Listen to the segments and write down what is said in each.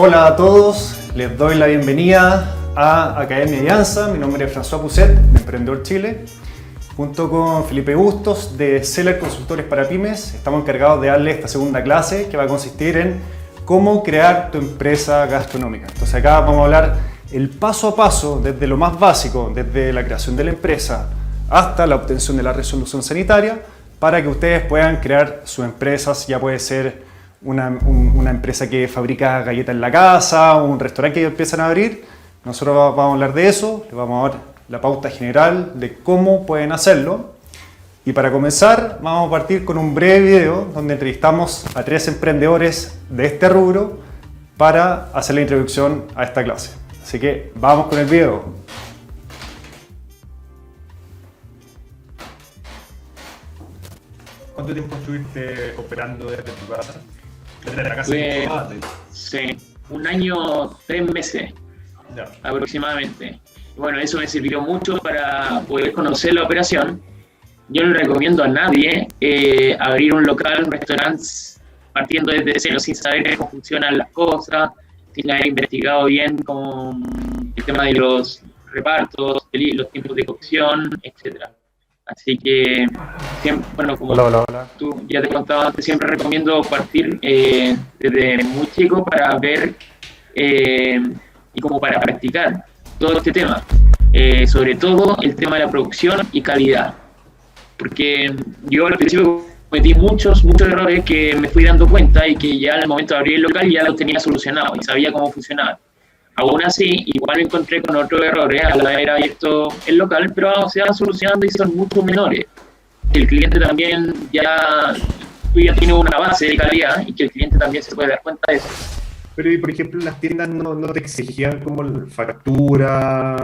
Hola a todos, les doy la bienvenida a Academia Alianza. Mi nombre es François Pousset, de Emprendedor Chile. Junto con Felipe Bustos, de Seller Consultores para Pymes, estamos encargados de darle esta segunda clase que va a consistir en cómo crear tu empresa gastronómica. Entonces acá vamos a hablar el paso a paso, desde lo más básico, desde la creación de la empresa hasta la obtención de la resolución sanitaria, para que ustedes puedan crear sus empresas. Ya puede ser una empresa que fabrica galletas en la casa, o un restaurante que empiezan a abrir. Nosotros vamos a hablar de eso, les vamos a dar la pauta general de cómo pueden hacerlo. Y para comenzar, vamos a partir con un breve video donde entrevistamos a 3 emprendedores de este rubro para hacer la introducción a esta clase. Así que vamos con el video. ¿Cuánto tiempo estuviste operando desde tu casa? Desde la casa Sí, 1 año, 3 meses ya. aproximadamente. Bueno, eso me sirvió mucho para poder conocer la operación. Yo no recomiendo a nadie abrir un local, un restaurante, partiendo desde cero, sin saber cómo funcionan las cosas, sin haber investigado bien con el tema de los repartos, los tiempos de cocción, etc. Así que, siempre, bueno, como Hola. tú ya te contaba antes, siempre recomiendo partir desde muy chico para ver y como para practicar todo este tema. Sobre todo el tema de la producción y calidad. Porque yo al principio cometí muchos errores que me fui dando cuenta y que ya al momento de abrir el local ya lo tenía solucionado y sabía cómo funcionaba. Aún así, igual me encontré con otros errores al haber abierto el local, pero se van solucionando y son mucho menores. El cliente también ya tiene una base de calidad y que el cliente también se puede dar cuenta de eso. Pero, y por ejemplo, las tiendas no te exigían como factura,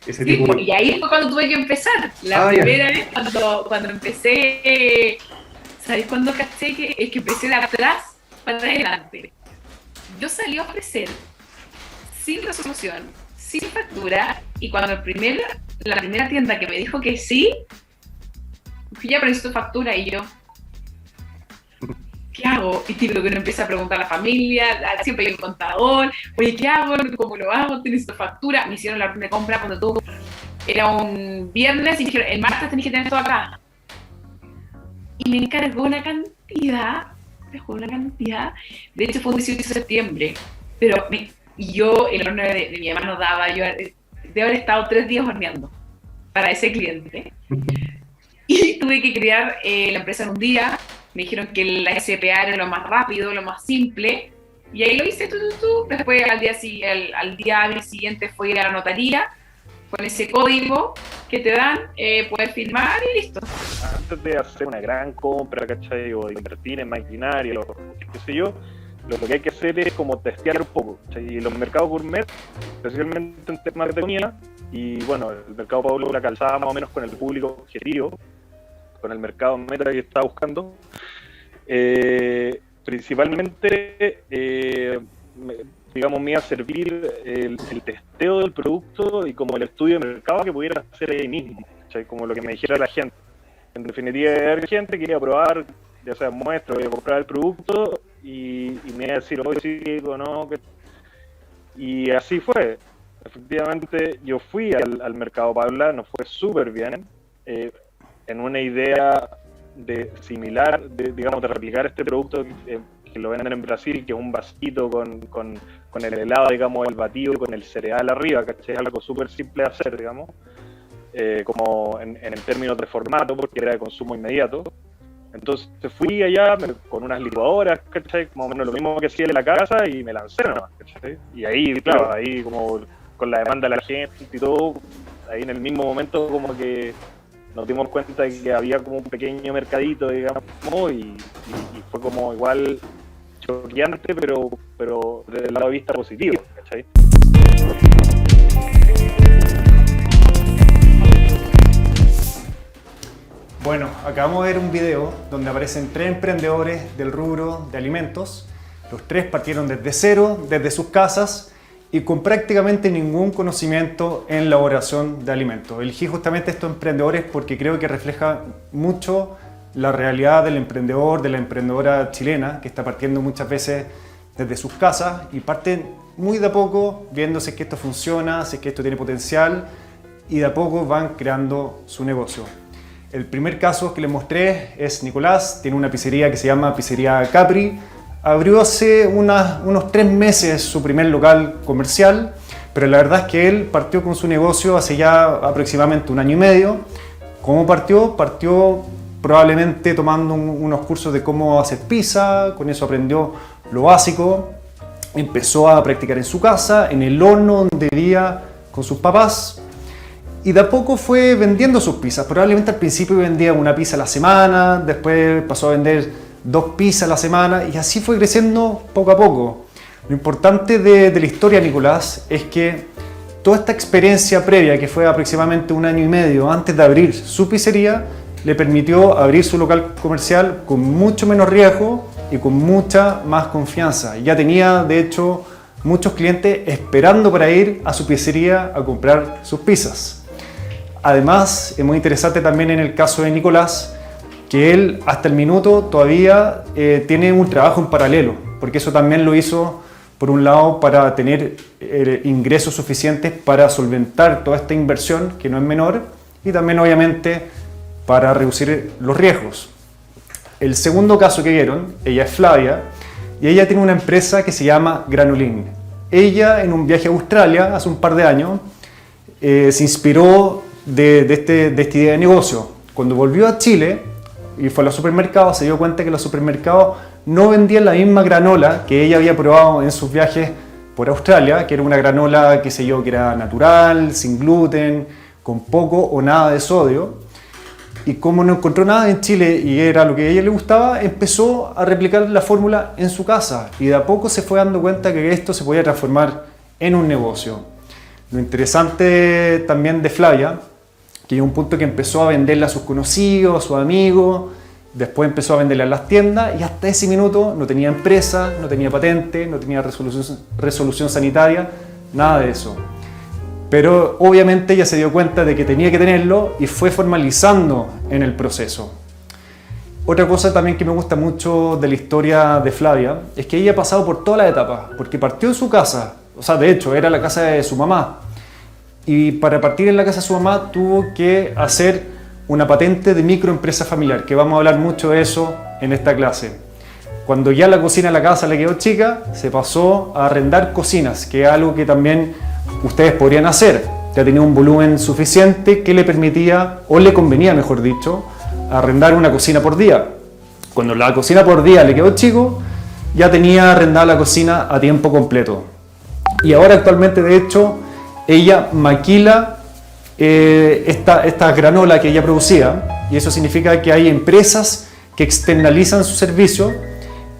ese Sí, tipo de... y ahí fue cuando tuve que empezar. La primera vez cuando empecé, ¿sabes cuándo caché que es que empecé de atrás para adelante? Yo salí a ofrecer sin resolución, sin factura, y cuando la primera tienda que me dijo que sí, fui ya, pero necesito factura, y yo, ¿qué hago? Y típico que uno empieza a preguntar a la familia, siempre hay un contador, oye, ¿qué hago? ¿Cómo lo hago? ¿Necesito factura? Me hicieron la orden de compra cuando tuvo, era un viernes y me dijeron, el martes tenés que tener todo acá. Y me encargó una cantidad, de hecho fue un 18 de septiembre, pero yo, el horno de mi mamá nos daba, yo de haber estado 3 días horneando para ese cliente. Y tuve que crear la empresa en un día. Me dijeron que la SPA era lo más rápido, lo más simple, y ahí lo hice. Después al día hábil siguiente fue a la notaría con ese código que te dan, poder firmar y listo. Antes de hacer una gran compra, ¿cachai? O de invertir en maquinaria, o qué sé yo, lo que hay que hacer es como testear un poco, ¿cachai? Y los mercados gourmet, especialmente en temas de gastronomía, y bueno, el mercado Pablo la calzaba más o menos con el público objetivo, con el mercado meta que estaba buscando. Principalmente, digamos, me iba a servir el testeo del producto y como el estudio de mercado que pudiera hacer ahí mismo, ¿cachai? Como lo que me dijera la gente. En definitiva, era gente que quería probar, ya sea muestra, voy a comprar el producto y me iba a decir, oye, sí o no. Y así fue. Efectivamente, yo fui al mercado Paula, nos fue súper bien. En una idea similar, digamos, de replicar este producto que lo venden en Brasil, que es un vasito con el helado, digamos, el batido con el cereal arriba, que es algo súper simple de hacer, digamos, como en términos de formato, porque era de consumo inmediato. Entonces fui allá con unas licuadoras, ¿cachai? Más o menos lo mismo que hacía en la casa, y me lancé nomás, ¿cachai? Y ahí, claro, ahí como con la demanda de la gente y todo, ahí en el mismo momento como que nos dimos cuenta de que había como un pequeño mercadito, digamos, y fue como igual choqueante, pero desde el lado de vista positivo, ¿cachai? Bueno, acabamos de ver un video donde aparecen 3 emprendedores del rubro de alimentos. Los 3 partieron desde cero, desde sus casas, y con prácticamente ningún conocimiento en la elaboración de alimentos. Elegí justamente estos emprendedores porque creo que refleja mucho la realidad del emprendedor, de la emprendedora chilena, que está partiendo muchas veces desde sus casas y parten muy de a poco viendo si es que esto funciona, si es que esto tiene potencial y de a poco van creando su negocio. El primer caso que les mostré es Nicolás, tiene una pizzería que se llama Pizzería Capri. Abrió hace unos 3 meses su primer local comercial, pero la verdad es que él partió con su negocio hace ya aproximadamente 1 año y medio. ¿Cómo partió? Partió probablemente tomando unos cursos de cómo hacer pizza, con eso aprendió lo básico, empezó a practicar en su casa, en el horno donde vivía con sus papás, y de a poco fue vendiendo sus pizzas. Probablemente al principio vendía una pizza a la semana, después pasó a vender 2 pizzas a la semana y así fue creciendo poco a poco. Lo importante de la historia de Nicolás es que toda esta experiencia previa, que fue aproximadamente 1 año y medio antes de abrir su pizzería, le permitió abrir su local comercial con mucho menos riesgo y con mucha más confianza. Ya tenía, de hecho, muchos clientes esperando para ir a su pizzería a comprar sus pizzas. Además, es muy interesante también en el caso de Nicolás, que él hasta el minuto todavía tiene un trabajo en paralelo, porque eso también lo hizo, por un lado, para tener ingresos suficientes para solventar toda esta inversión, que no es menor, y también obviamente para reducir los riesgos. El segundo caso que vieron, ella es Flavia, y ella tiene una empresa que se llama Granulin. Ella, en un viaje a Australia hace un par de años, se inspiró de esta idea de negocio. Cuando volvió a Chile y fue a los supermercados, se dio cuenta que los supermercados no vendían la misma granola que ella había probado en sus viajes por Australia, que era una granola, qué sé yo, que era natural, sin gluten, con poco o nada de sodio. Y como no encontró nada en Chile y era lo que a ella le gustaba, empezó a replicar la fórmula en su casa y de a poco se fue dando cuenta que esto se podía transformar en un negocio. Lo interesante también de Flavia, que llegó un punto que empezó a venderla a sus conocidos, a sus amigos, después empezó a venderla en las tiendas y hasta ese minuto no tenía empresa, no tenía patente, no tenía resolución sanitaria, nada de eso. Pero obviamente ella se dio cuenta de que tenía que tenerlo y fue formalizando en el proceso. Otra cosa también que me gusta mucho de la historia de Flavia es que ella ha pasado por todas las etapas, porque partió en su casa, o sea, de hecho era la casa de su mamá, y para partir en la casa de su mamá tuvo que hacer una patente de microempresa familiar, que vamos a hablar mucho de eso en esta clase. Cuando ya la cocina de la casa le quedó chica, se pasó a arrendar cocinas, que es algo que también ustedes podrían hacer. Ya tenía un volumen suficiente que le permitía, o le convenía mejor dicho, arrendar una cocina por día. Cuando la cocina por día le quedó chico, ya tenía arrendada la cocina a tiempo completo. Y ahora actualmente, de hecho, ella maquila esta granola que ella producía, y eso significa que hay empresas que externalizan su servicio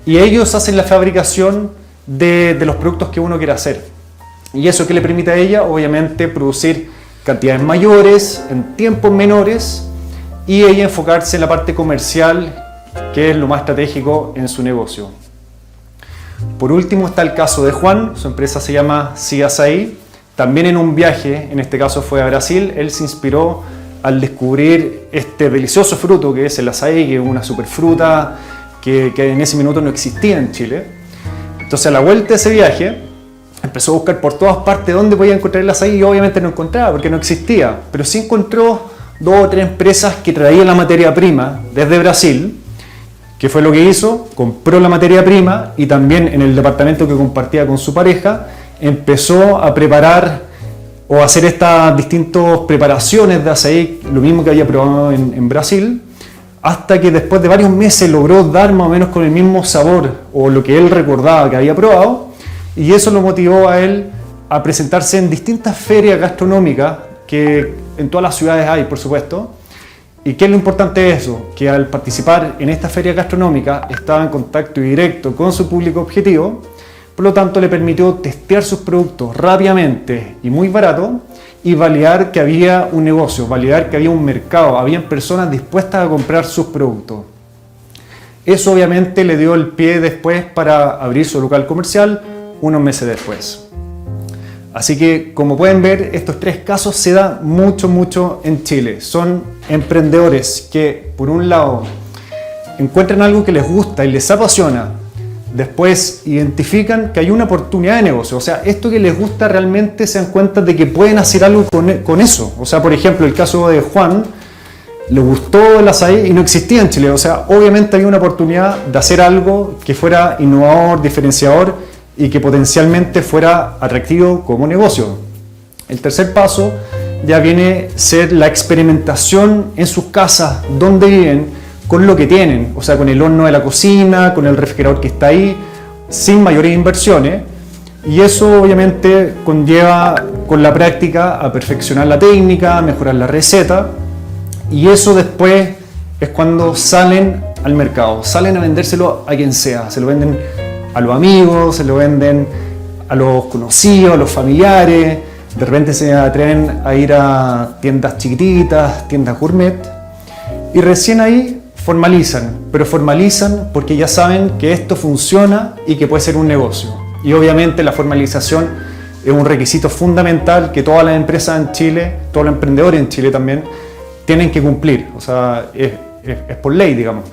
y ellos hacen la fabricación de los productos que uno quiere hacer. Y eso que le permite a ella, obviamente, producir cantidades mayores, en tiempos menores, y ella enfocarse en la parte comercial, que es lo más estratégico en su negocio. Por último está el caso de Juan, su empresa se llama Ciaçaí. También en un viaje, en este caso fue a Brasil, él se inspiró al descubrir este delicioso fruto que es el açaí, que es una superfruta que en ese minuto no existía en Chile. Entonces a la vuelta de ese viaje empezó a buscar por todas partes dónde podía encontrar el açaí y obviamente no encontraba porque no existía, pero sí encontró 2 o 3 empresas que traían la materia prima desde Brasil. ¿Qué fue lo que hizo? Compró la materia prima y también en el departamento que compartía con su pareja empezó a preparar o a hacer estas distintas preparaciones de açaí, lo mismo que había probado en Brasil, hasta que después de varios meses logró dar más o menos con el mismo sabor o lo que él recordaba que había probado, y eso lo motivó a él a presentarse en distintas ferias gastronómicas que en todas las ciudades hay, por supuesto. ¿Y qué es lo importante de eso? Que al participar en esta feria gastronómica estaba en contacto directo con su público objetivo, por lo tanto le permitió testear sus productos rápidamente y muy barato y validar que había un negocio, validar que había un mercado, habían personas dispuestas a comprar sus productos. Eso obviamente le dio el pie después para abrir su local comercial unos meses después. Así que, como pueden ver, estos 3 casos se dan mucho en Chile. Son emprendedores que, por un lado, encuentran algo que les gusta y les apasiona, Después identifican que hay una oportunidad de negocio, o sea, esto que les gusta realmente se dan cuenta de que pueden hacer algo con eso. O sea, por ejemplo, el caso de Juan, le gustó el açaí y no existía en Chile, o sea, obviamente había una oportunidad de hacer algo que fuera innovador, diferenciador y que potencialmente fuera atractivo como negocio. El tercer paso ya viene a ser la experimentación en sus casas, donde viven, con lo que tienen, o sea, con el horno de la cocina, con el refrigerador que está ahí, sin mayores inversiones. Y eso obviamente conlleva con la práctica a perfeccionar la técnica, a mejorar la receta. Y eso después es cuando salen al mercado, salen a vendérselo a quien sea. Se lo venden a los amigos, se lo venden a los conocidos, a los familiares. De repente se atreven a ir a tiendas chiquititas, tiendas gourmet. Y recién ahí formalizan, pero formalizan porque ya saben que esto funciona y que puede ser un negocio. Y obviamente la formalización es un requisito fundamental que todas las empresas en Chile, todos los emprendedores en Chile también, tienen que cumplir. O sea, es por ley, digamos.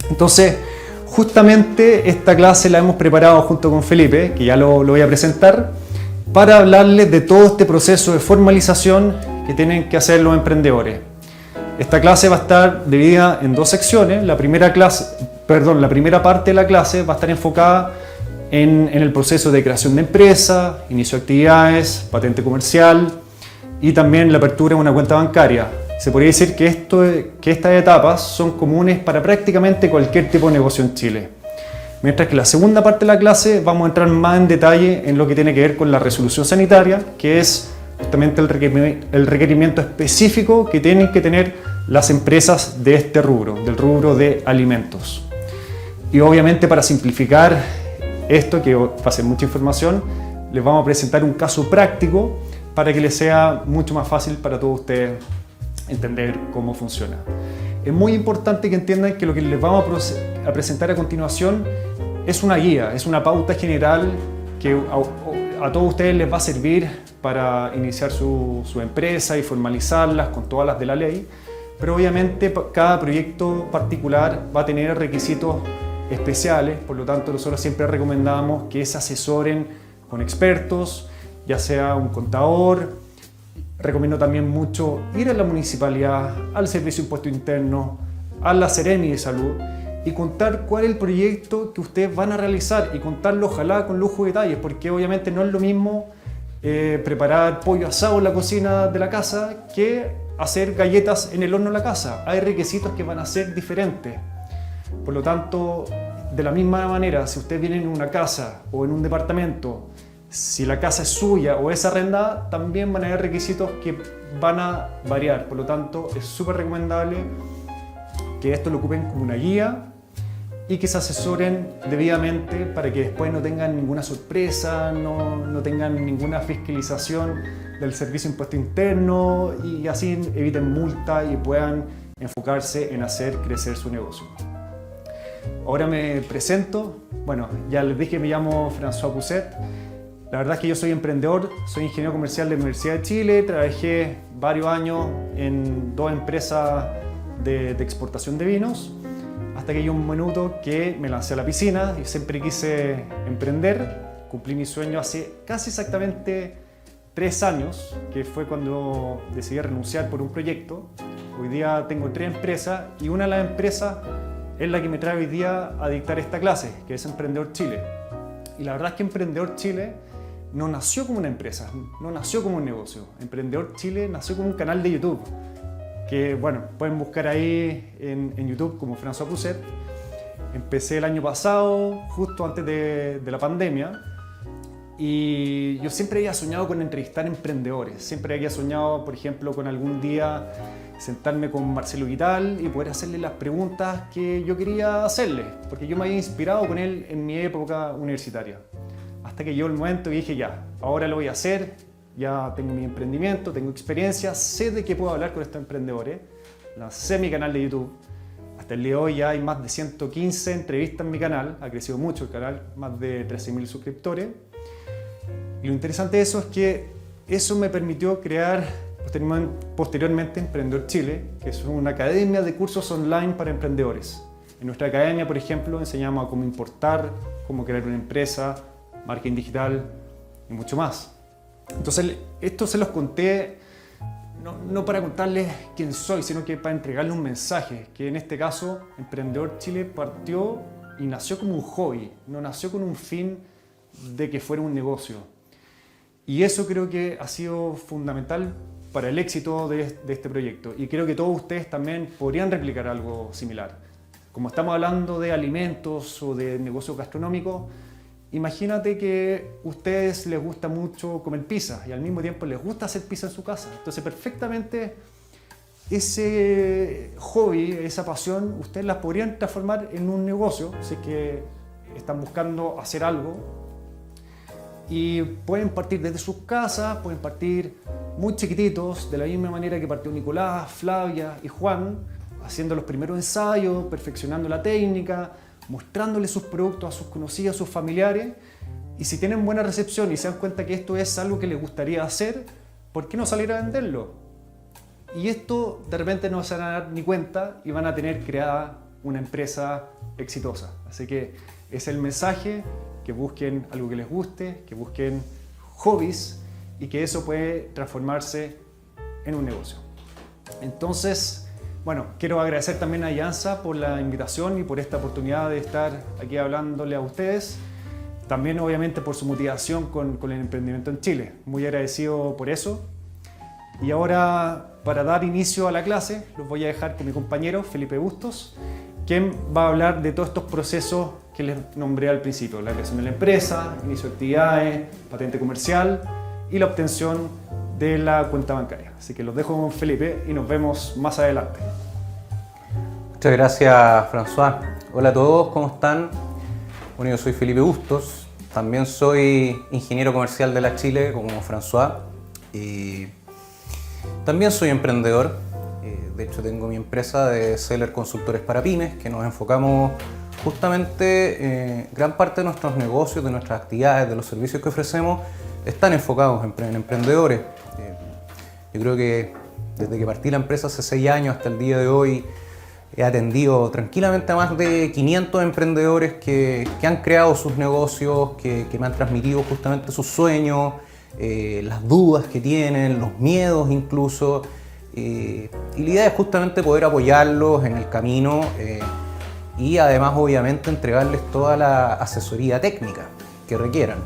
Entonces, justamente esta clase la hemos preparado junto con Felipe, que ya lo voy a presentar, para hablarles de todo este proceso de formalización que tienen que hacer los emprendedores. Esta clase va a estar dividida en dos secciones. La primera parte de la clase va a estar enfocada en el proceso de creación de empresa, inicio de actividades, patente comercial y también la apertura de una cuenta bancaria. Se podría decir que estas etapas son comunes para prácticamente cualquier tipo de negocio en Chile. Mientras que la segunda parte de la clase vamos a entrar más en detalle en lo que tiene que ver con la resolución sanitaria, que es justamente el requerimiento específico que tienen que tener las empresas de este rubro, del rubro de alimentos. Y obviamente para simplificar esto, que va a ser mucha información, les vamos a presentar un caso práctico para que les sea mucho más fácil para todos ustedes entender cómo funciona. Es muy importante que entiendan que lo que les vamos a presentar a continuación es una guía, es una pauta general que a todos ustedes les va a servir para iniciar su empresa y formalizarlas con todas las de la ley, pero obviamente cada proyecto particular va a tener requisitos especiales, por lo tanto nosotros siempre recomendamos que se asesoren con expertos, ya sea un contador. Recomiendo también mucho ir a la municipalidad, al Servicio de Impuesto Interno, a la Seremi de Salud y contar cuál es el proyecto que ustedes van a realizar y contarlo ojalá con lujo de detalles, porque obviamente no es lo mismo preparar pollo asado en la cocina de la casa que hacer galletas en el horno de la casa. Hay requisitos que van a ser diferentes. Por lo tanto, de la misma manera, si ustedes vienen en una casa o en un departamento, si la casa es suya o es arrendada, también van a haber requisitos que van a variar. Por lo tanto, es súper recomendable que esto lo ocupen como una guía y que se asesoren debidamente para que después no tengan ninguna sorpresa, no tengan ninguna fiscalización del Servicio de Impuesto Interno y así eviten multa y puedan enfocarse en hacer crecer su negocio. Ahora me presento. Bueno, ya les dije que me llamo François Pousset. La verdad es que yo soy emprendedor, soy ingeniero comercial de la Universidad de Chile, trabajé varios años en dos empresas de exportación de vinos, hasta que llegó un minuto que me lancé a la piscina y siempre quise emprender. Cumplí mi sueño hace casi exactamente 3 años, que fue cuando decidí renunciar por un proyecto. Hoy día tengo 3 empresas y una de las empresas es la que me trae hoy día a dictar esta clase, que es Emprendedor Chile. Y la verdad es que Emprendedor Chile no nació como una empresa, no nació como un negocio. Emprendedor Chile nació como un canal de YouTube, que bueno, pueden buscar ahí en YouTube como François Pousset. Empecé el año pasado, justo antes de la pandemia, y yo siempre había soñado con entrevistar emprendedores. Siempre había soñado, por ejemplo, con algún día sentarme con Marcelo Vital y poder hacerle las preguntas que yo quería hacerle, porque yo me había inspirado con él en mi época universitaria. Hasta que llegó el momento y dije, ya, ahora lo voy a hacer, ya tengo mi emprendimiento, tengo experiencia, sé de qué puedo hablar con estos emprendedores. Lancé mi canal de YouTube. Hasta el día de hoy ya hay más de 115 entrevistas en mi canal, ha crecido mucho el canal, más de 13.000 suscriptores. Y lo interesante de eso es que eso me permitió crear posteriormente Emprendedor Chile, que es una academia de cursos online para emprendedores. En nuestra academia, por ejemplo, enseñamos a cómo importar, cómo crear una empresa, marketing digital y mucho más. Entonces, esto se los conté no para contarles quién soy, sino que para entregarles un mensaje, que en este caso Emprendedor Chile partió y nació como un hobby, no nació con un fin de que fuera un negocio. Y eso creo que ha sido fundamental para el éxito de este proyecto. Y creo que todos ustedes también podrían replicar algo similar. Como estamos hablando de alimentos o de negocios gastronómicos, imagínate que a ustedes les gusta mucho comer pizza y al mismo tiempo les gusta hacer pizza en su casa. Entonces perfectamente ese hobby, esa pasión, ustedes las podrían transformar en un negocio, si es que están buscando hacer algo. Y pueden partir desde sus casas, pueden partir muy chiquititos, de la misma manera que partió Nicolás, Flavia y Juan, haciendo los primeros ensayos, perfeccionando la técnica, mostrándole sus productos a sus conocidos, a sus familiares. Y si tienen buena recepción y se dan cuenta que esto es algo que les gustaría hacer, ¿por qué no salir a venderlo? Y esto de repente no se van a dar ni cuenta y van a tener creada una empresa exitosa. Así que es el mensaje, que busquen algo que les guste, que busquen hobbies y que eso puede transformarse en un negocio. Entonces, bueno, quiero agradecer también a Iansa por la invitación y por esta oportunidad de estar aquí hablándole a ustedes. También obviamente por su motivación con el emprendimiento en Chile. Muy agradecido por eso. Y ahora, para dar inicio a la clase, los voy a dejar con mi compañero Felipe Bustos, quien va a hablar de todos estos procesos que les nombré al principio: la creación de la empresa, inicio de actividades, patente comercial y la obtención de la cuenta bancaria. Así que los dejo con Felipe y nos vemos más adelante. Muchas gracias, François. Hola a todos, ¿cómo están? Bueno, yo soy Felipe Bustos, también soy ingeniero comercial de la Chile, como François, y también soy emprendedor. De hecho, tengo mi empresa de Seller Consultores para Pymes, que nos enfocamos justamente, gran parte de nuestros negocios, de nuestras actividades, de los servicios que ofrecemos, están enfocados en emprendedores. Yo creo que desde que partí la empresa hace 6 años hasta el día de hoy, he atendido tranquilamente a más de 500 emprendedores que han creado sus negocios, que me han transmitido justamente sus sueños, las dudas que tienen, los miedos incluso. Y la idea es justamente poder apoyarlos en el camino y además obviamente entregarles toda la asesoría técnica que requieran,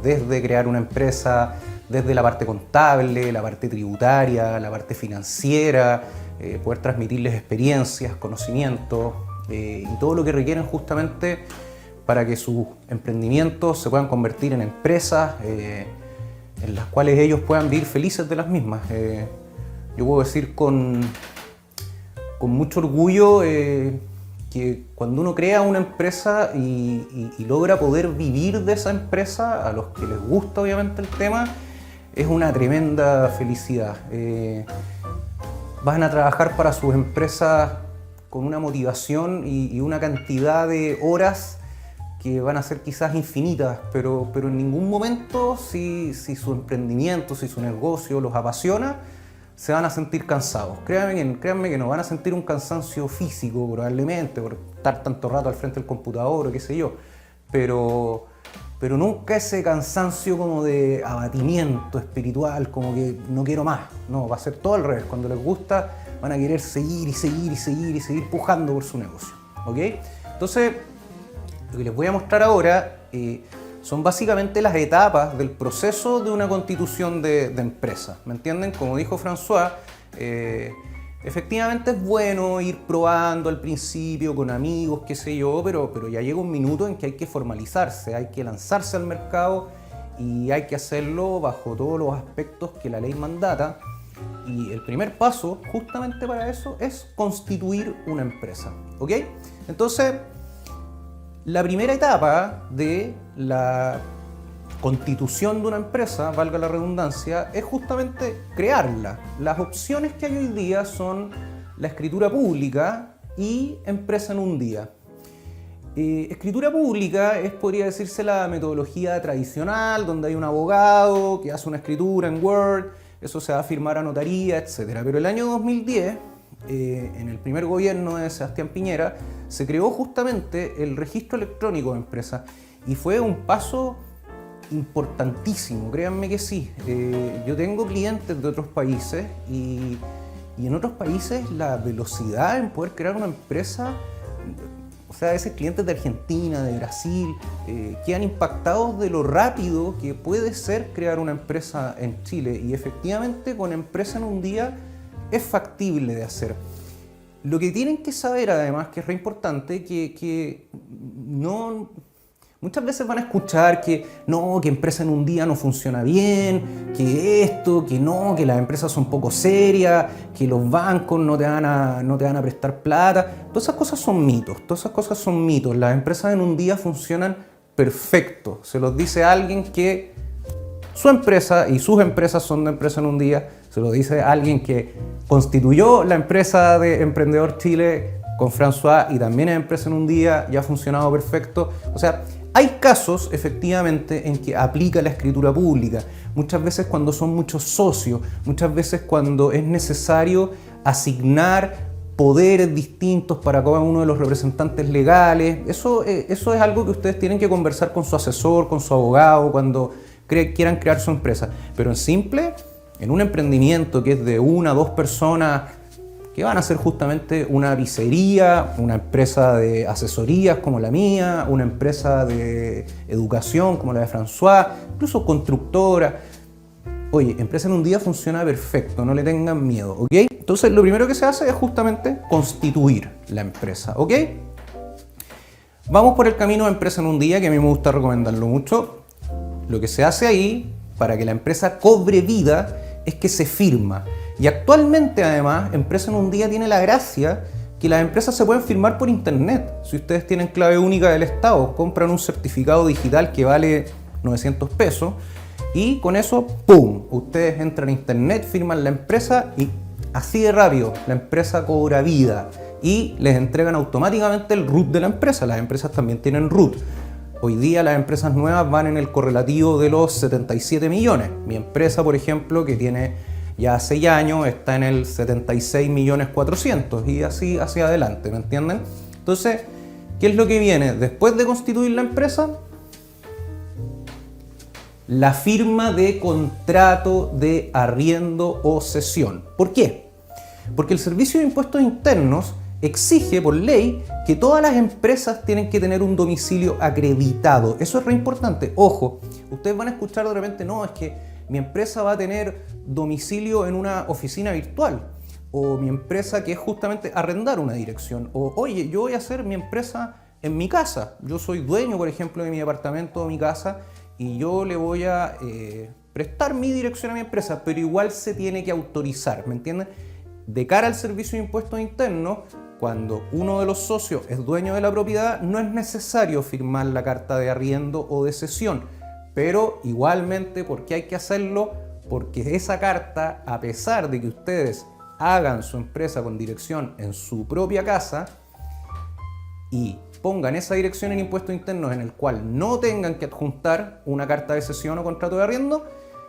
desde crear una empresa, desde la parte contable, la parte tributaria, la parte financiera, poder transmitirles experiencias, conocimientos y todo lo que requieren justamente para que sus emprendimientos se puedan convertir en empresas en las cuales ellos puedan vivir felices de las mismas. Yo puedo decir con mucho orgullo que cuando uno crea una empresa y logra poder vivir de esa empresa, a los que les gusta obviamente el tema, es una tremenda felicidad. Van a trabajar para sus empresas con una motivación y una cantidad de horas que van a ser quizás infinitas, pero en ningún momento, si su emprendimiento, si su negocio los apasiona, se van a sentir cansados. Créanme que no van a sentir un cansancio físico probablemente por estar tanto rato al frente del computador o qué sé yo, pero nunca ese cansancio como de abatimiento espiritual, como que no quiero más. No, va a ser todo al revés. Cuando les gusta van a querer seguir y seguir pujando por su negocio, ¿ok? Entonces, lo que les voy a mostrar ahora son básicamente las etapas del proceso de una constitución de empresa. ¿Me entienden? Como dijo François, efectivamente es bueno ir probando al principio con amigos, qué sé yo, pero ya llega un minuto en que hay que formalizarse, hay que lanzarse al mercado y hay que hacerlo bajo todos los aspectos que la ley mandata. Y el primer paso, justamente para eso, es constituir una empresa, ¿ok? Entonces, la primera etapa de la constitución de una empresa, valga la redundancia, es justamente crearla. Las opciones que hay hoy día son la escritura pública y empresa en un día. Escritura pública podría decirse la metodología tradicional, donde hay un abogado que hace una escritura en Word, eso se va a firmar a notaría, etc. Pero el año 2010, en el primer gobierno de Sebastián Piñera, se creó justamente el registro electrónico de empresas. Y fue un paso importantísimo, créanme que sí. Yo tengo clientes de otros países y en otros países la velocidad en poder crear una empresa, o sea, a veces clientes de Argentina, de Brasil, quedan impactados de lo rápido que puede ser crear una empresa en Chile, y efectivamente con Empresa en un Día es factible de hacer. Lo que tienen que saber además, que es re importante, que no... Muchas veces van a escuchar que no, que Empresa en un Día no funciona bien, que esto, que no, que las empresas son poco serias, que los bancos no te van a prestar plata. Todas esas cosas son mitos, Las empresas en un día funcionan perfecto. Se los dice alguien que su empresa y sus empresas son de Empresa en un Día. Se lo dice alguien que constituyó la empresa de Emprendedor Chile con François y también es Empresa en un Día, ya ha funcionado perfecto. O sea, hay casos efectivamente en que aplica la escritura pública, muchas veces cuando son muchos socios, muchas veces cuando es necesario asignar poderes distintos para cada uno de los representantes legales. Eso es algo que ustedes tienen que conversar con su asesor, con su abogado, cuando quieran crear su empresa. Pero en simple, en un emprendimiento que es de 1 a 2 personas, que van a ser justamente una pizzería, una empresa de asesorías como la mía, una empresa de educación como la de François, incluso constructora. Oye, Empresa en un Día funciona perfecto, no le tengan miedo, ¿ok? Entonces, lo primero que se hace es justamente constituir la empresa, ¿ok? Vamos por el camino de Empresa en un Día, que a mí me gusta recomendarlo mucho. Lo que se hace ahí, para que la empresa cobre vida, es que se firma. Y actualmente, además, Empresa en un Día tiene la gracia que las empresas se pueden firmar por internet. Si ustedes tienen clave única del Estado, compran un certificado digital que vale 900 pesos y con eso, ¡pum!, ustedes entran a internet, firman la empresa y así de rápido la empresa cobra vida y les entregan automáticamente el root de la empresa. Las empresas también tienen root. Hoy día las empresas nuevas van en el correlativo de los 77 millones. Mi empresa, por ejemplo, que tiene ya 6 años, está en el 76.400.000 y así hacia adelante, ¿me entienden? Entonces, ¿qué es lo que viene? Después de constituir la empresa, la firma de contrato de arriendo o cesión. ¿Por qué? Porque el Servicio de Impuestos Internos exige por ley que todas las empresas tienen que tener un domicilio acreditado. Eso es re importante. Ojo, ustedes van a escuchar de repente, no, es que mi empresa va a tener domicilio en una oficina virtual, o mi empresa que es justamente arrendar una dirección, o oye, yo voy a hacer mi empresa en mi casa, yo soy dueño, por ejemplo, de mi apartamento o mi casa y yo le voy a prestar mi dirección a mi empresa, pero igual se tiene que autorizar, ¿me entienden? De cara al Servicio de Impuestos Internos, cuando uno de los socios es dueño de la propiedad, no es necesario firmar la carta de arriendo o de cesión. Pero igualmente, ¿por qué hay que hacerlo? Porque esa carta, a pesar de que ustedes hagan su empresa con dirección en su propia casa y pongan esa dirección en impuestos internos en el cual no tengan que adjuntar una carta de cesión o contrato de arriendo,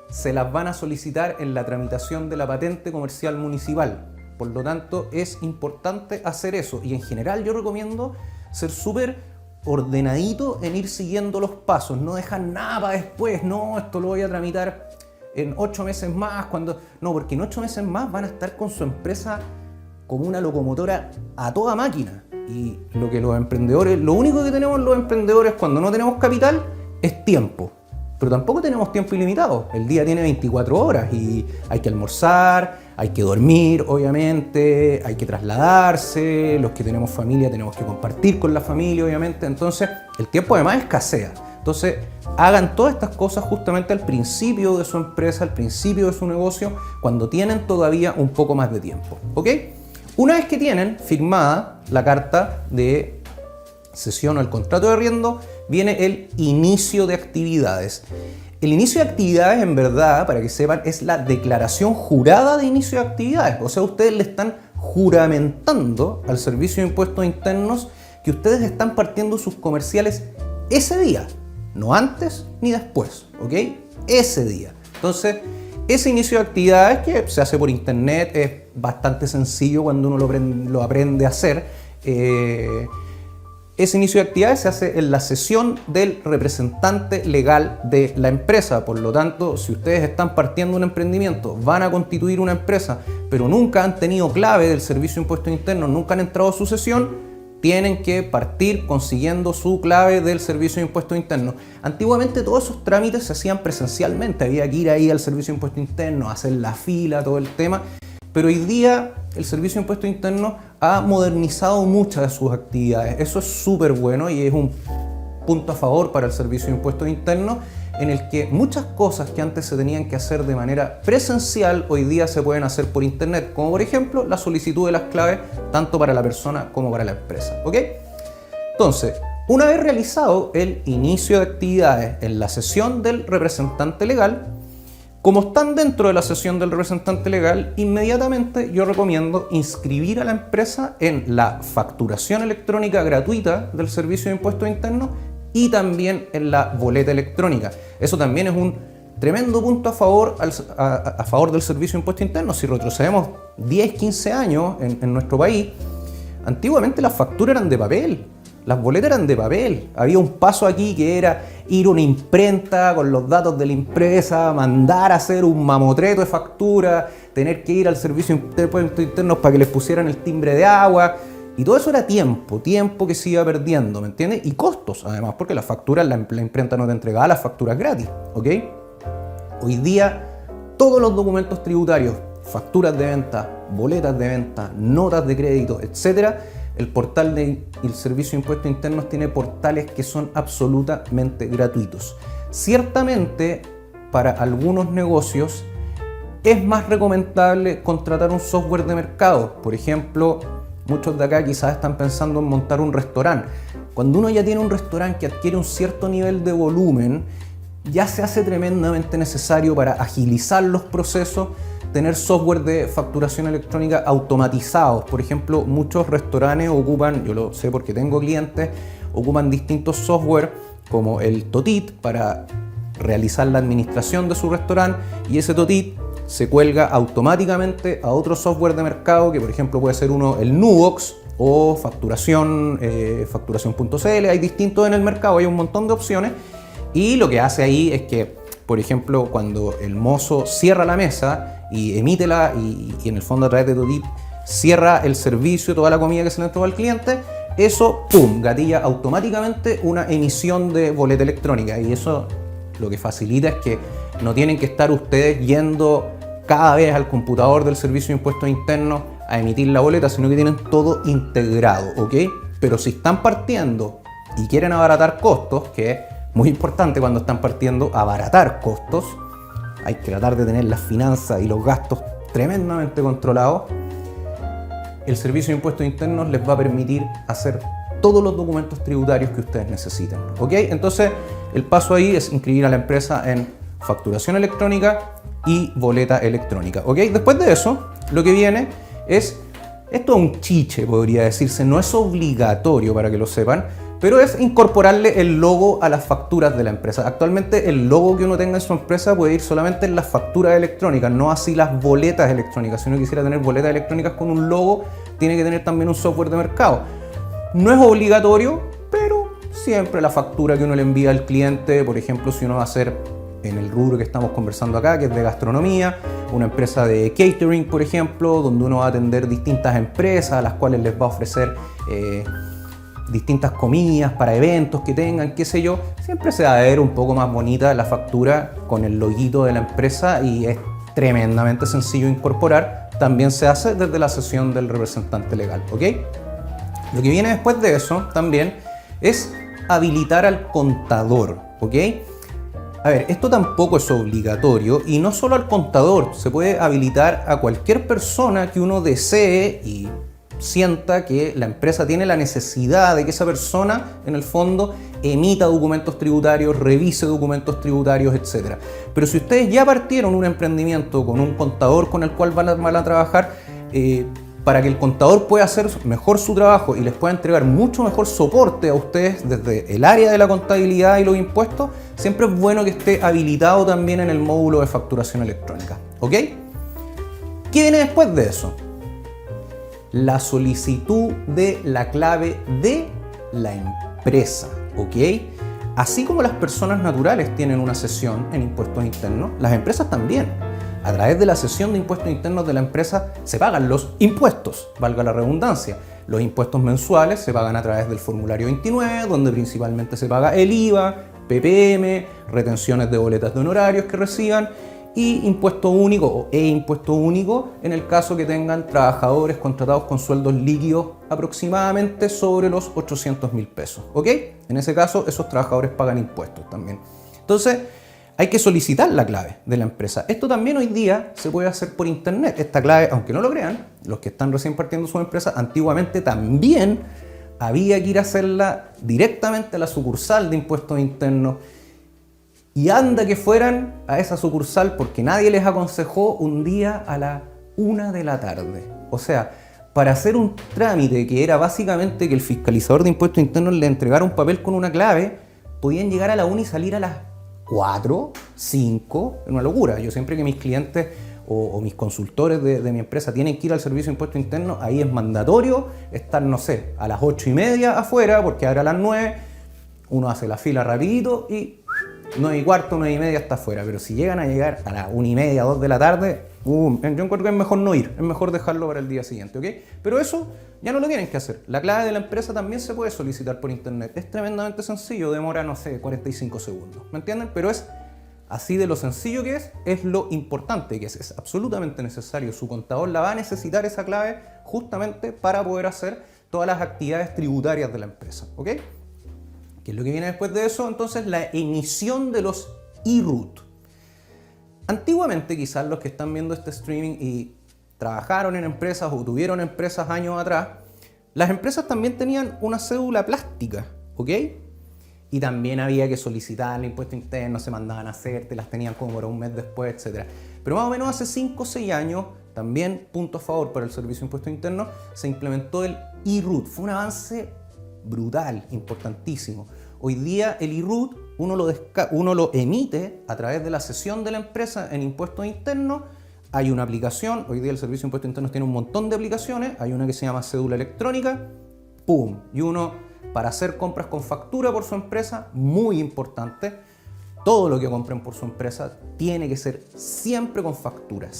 se las van a solicitar en la tramitación de la patente comercial municipal. Por lo tanto, es importante hacer eso. Y en general yo recomiendo ser súper ordenadito en ir siguiendo los pasos, no dejar nada para después, no, esto lo voy a tramitar en 8 meses más, no, porque en 8 meses más van a estar con su empresa como una locomotora a toda máquina. Y lo único que tenemos los emprendedores cuando no tenemos capital es tiempo. Pero tampoco tenemos tiempo ilimitado. El día tiene 24 horas y hay que almorzar, hay que dormir, obviamente, hay que trasladarse, los que tenemos familia tenemos que compartir con la familia, obviamente. Entonces, el tiempo además escasea. Entonces, hagan todas estas cosas justamente al principio de su empresa, al principio de su negocio, cuando tienen todavía un poco más de tiempo, ¿ok? Una vez que tienen firmada la carta de cesión o el contrato de arriendo, viene el inicio de actividades. El inicio de actividades, en verdad, para que sepan, es la declaración jurada de inicio de actividades. O sea, ustedes le están juramentando al Servicio de Impuestos Internos que ustedes están partiendo sus comerciales ese día, no antes ni después, ¿ok? Ese día. Entonces, ese inicio de actividades que se hace por internet es bastante sencillo cuando uno lo aprende a hacer. ese inicio de actividades se hace en la sesión del representante legal de la empresa. Por lo tanto, si ustedes están partiendo un emprendimiento, van a constituir una empresa, pero nunca han tenido clave del Servicio de Impuestos Internos, nunca han entrado a su sesión, tienen que partir consiguiendo su clave del Servicio de Impuestos Internos. Antiguamente todos esos trámites se hacían presencialmente, había que ir ahí al Servicio de Impuestos Internos, hacer la fila, todo el tema. Pero hoy día el Servicio de Impuestos Internos ha modernizado muchas de sus actividades. Eso es súper bueno y es un punto a favor para el Servicio de Impuestos Internos, en el que muchas cosas que antes se tenían que hacer de manera presencial, hoy día se pueden hacer por internet, como por ejemplo la solicitud de las claves, tanto para la persona como para la empresa. ¿Ok? Entonces, una vez realizado el inicio de actividades en la sesión del representante legal, como están dentro de la sesión del representante legal, inmediatamente yo recomiendo inscribir a la empresa en la facturación electrónica gratuita del Servicio de Impuestos Internos y también en la boleta electrónica. Eso también es un tremendo punto a favor del Servicio de Impuestos Internos. Si retrocedemos 10, 15 años en nuestro país, antiguamente las facturas eran de papel. Las boletas eran de papel. Había un paso aquí que era ir a una imprenta con los datos de la empresa, mandar a hacer un mamotreto de factura, tener que ir al Servicio de Impuestos Internos para que les pusieran el timbre de agua. Y todo eso era tiempo que se iba perdiendo, ¿me entiendes? Y costos, además, porque las facturas, la imprenta no te entregaba las facturas gratis, ¿ok? Hoy día, todos los documentos tributarios, facturas de venta, boletas de venta, notas de crédito, etcétera, el portal del Servicio de Impuestos Internos tiene portales que son absolutamente gratuitos. Ciertamente, para algunos negocios, es más recomendable contratar un software de mercado. Por ejemplo, muchos de acá quizás están pensando en montar un restaurante. Cuando uno ya tiene un restaurante que adquiere un cierto nivel de volumen, ya se hace tremendamente necesario para agilizar los procesos tener software de facturación electrónica automatizados. Por ejemplo, muchos restaurantes ocupan, yo lo sé porque tengo clientes, ocupan distintos software como el TOTIT para realizar la administración de su restaurante, y ese TOTIT se cuelga automáticamente a otro software de mercado que por ejemplo puede ser el Nubox o facturación, facturación.cl. Hay distintos en el mercado, hay un montón de opciones, y lo que hace ahí es que, por ejemplo, cuando el mozo cierra la mesa y emítela y en el fondo a través de TOTIT cierra el servicio, toda la comida que se le entregó al cliente, eso, ¡pum!, gatilla automáticamente una emisión de boleta electrónica. Y eso lo que facilita es que no tienen que estar ustedes yendo cada vez al computador del Servicio de Impuestos Internos a emitir la boleta, sino que tienen todo integrado, ¿ok? Pero si están partiendo y quieren abaratar costos, que es muy importante cuando están partiendo, abaratar costos, hay que tratar de tener las finanzas y los gastos tremendamente controlados, el Servicio de Impuestos Internos les va a permitir hacer todos los documentos tributarios que ustedes necesiten, ¿ok? Entonces, el paso ahí es inscribir a la empresa en facturación electrónica y boleta electrónica, ¿ok? Después de eso, lo que viene es, esto es un chiche, podría decirse, no es obligatorio para que lo sepan, pero es incorporarle el logo a las facturas de la empresa. Actualmente el logo que uno tenga en su empresa puede ir solamente en las facturas electrónicas, no así las boletas electrónicas. Si uno quisiera tener boletas electrónicas con un logo, tiene que tener también un software de mercado. No es obligatorio, pero siempre la factura que uno le envía al cliente, por ejemplo, si uno va a hacer en el rubro que estamos conversando acá, que es de gastronomía, una empresa de catering, por ejemplo, donde uno va a atender distintas empresas a las cuales les va a ofrecer distintas comidas para eventos que tengan, qué sé yo, siempre se va a ver un poco más bonita la factura con el loguito de la empresa y es tremendamente sencillo incorporar. También se hace desde la sesión del representante legal, ¿ok? Lo que viene después de eso también es habilitar al contador, ¿ok? A ver, esto tampoco es obligatorio y no solo al contador, se puede habilitar a cualquier persona que uno desee y sienta que la empresa tiene la necesidad de que esa persona, en el fondo, emita documentos tributarios, revise documentos tributarios, etc. Pero si ustedes ya partieron un emprendimiento con un contador con el cual van a trabajar, para que el contador pueda hacer mejor su trabajo y les pueda entregar mucho mejor soporte a ustedes desde el área de la contabilidad y los impuestos, siempre es bueno que esté habilitado también en el módulo de facturación electrónica, ¿ok? ¿Qué viene después de eso? La solicitud de la clave de la empresa, ¿ok? Así como las personas naturales tienen una cesión en impuestos internos, las empresas también. A través de la cesión de impuestos internos de la empresa se pagan los impuestos, valga la redundancia. Los impuestos mensuales se pagan a través del formulario 29, donde principalmente se paga el IVA, PPM, retenciones de boletas de honorarios que reciban y impuesto único o impuesto único en el caso que tengan trabajadores contratados con sueldos líquidos aproximadamente sobre los 800.000 pesos, ¿ok? En ese caso, esos trabajadores pagan impuestos también. Entonces, hay que solicitar la clave de la empresa. Esto también hoy día se puede hacer por internet. Esta clave, aunque no lo crean, los que están recién partiendo su empresa, antiguamente también había que ir a hacerla directamente a la sucursal de impuestos internos. Y anda que fueran a esa sucursal porque nadie les aconsejó un día a la 1 de la tarde. O sea, para hacer un trámite que era básicamente que el fiscalizador de impuestos internos le entregara un papel con una clave, podían llegar a la 1 y salir a las 4, 5, es una locura. Yo siempre que mis clientes o mis consultores de mi empresa tienen que ir al servicio de impuestos internos, ahí es mandatorio estar, no sé, a las 8:30 afuera, porque ahora a las 9 uno hace la fila rapidito y 9:15, 9:30 está afuera. Pero si llegan a llegar a las 1:30, 2 de la tarde, yo encuentro que es mejor no ir, es mejor dejarlo para el día siguiente, ¿ok? Pero eso ya no lo tienen que hacer. La clave de la empresa también se puede solicitar por internet. Es tremendamente sencillo, demora, no sé, 45 segundos, ¿me entienden? Pero es así de lo sencillo que es lo importante que es absolutamente necesario. Su contador la va a necesitar esa clave justamente para poder hacer todas las actividades tributarias de la empresa, ¿ok? ¿Qué es lo que viene después de eso? Entonces, la emisión de los IRUT. Antiguamente, quizás los que están viendo este streaming y trabajaron en empresas o tuvieron empresas años atrás, las empresas también tenían una cédula plástica, ¿ok? Y también había que solicitar el impuesto interno, se mandaban a hacer, te las tenían como para un mes después, etc. Pero más o menos hace 5 o 6 años, también punto a favor para el Servicio de Impuestos Internos, se implementó el IRUT. Fue un avance brutal, importantísimo. Hoy día el IRUT uno lo emite a través de la cesión de la empresa en impuestos internos. Hay una aplicación, hoy día el Servicio de Impuestos Internos tiene un montón de aplicaciones, hay una que se llama cédula electrónica, ¡pum! Y uno, para hacer compras con factura por su empresa, muy importante, todo lo que compren por su empresa tiene que ser siempre con factura,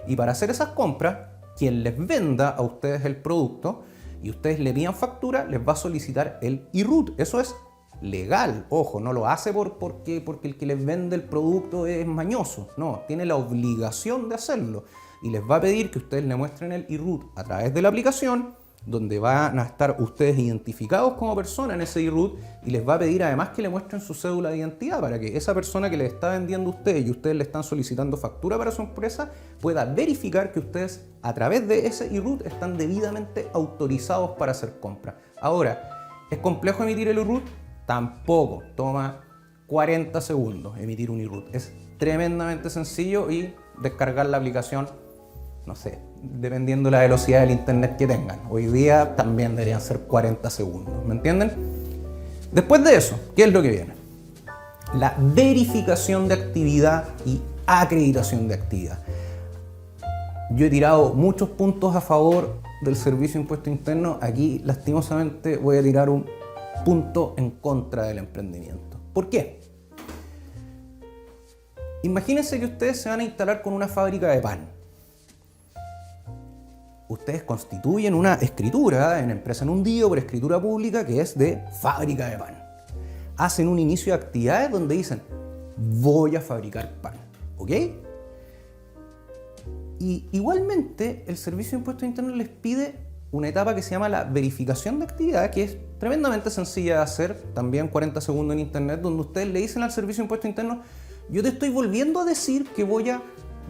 y para hacer esas compras, quien les venda a ustedes el producto y ustedes le pidan factura, les va a solicitar el IRUT. Eso es legal, ojo, no lo hace porque el que les vende el producto es mañoso, no, tiene la obligación de hacerlo y les va a pedir que ustedes le muestren el IRUT a través de la aplicación, donde van a estar ustedes identificados como persona en ese IRUT y les va a pedir además que le muestren su cédula de identidad para que esa persona que les está vendiendo a ustedes y ustedes le están solicitando factura para su empresa pueda verificar que ustedes a través de ese IRUT están debidamente autorizados para hacer compras. Ahora, ¿es complejo emitir el IRUT? Tampoco, toma 40 segundos emitir un IRUT. Es tremendamente sencillo y descargar la aplicación, no sé, dependiendo de la velocidad del internet que tengan. Hoy día también deberían ser 40 segundos, ¿me entienden? Después de eso, ¿qué es lo que viene? La verificación de actividad y acreditación de actividad. Yo he tirado muchos puntos a favor del Servicio de Impuestos Internos. Aquí, lastimosamente, voy a tirar un punto en contra del emprendimiento. ¿Por qué? Imagínense que ustedes se van a instalar con una fábrica de pan. Ustedes constituyen una escritura en empresa en un día por escritura pública que es de fábrica de pan. Hacen un inicio de actividades donde dicen, voy a fabricar pan, ¿ok? Y igualmente el Servicio de Impuestos Internos les pide una etapa que se llama la verificación de actividad, que es tremendamente sencilla de hacer, también 40 segundos en internet, donde ustedes le dicen al Servicio de Impuestos Internos, yo te estoy volviendo a decir que voy a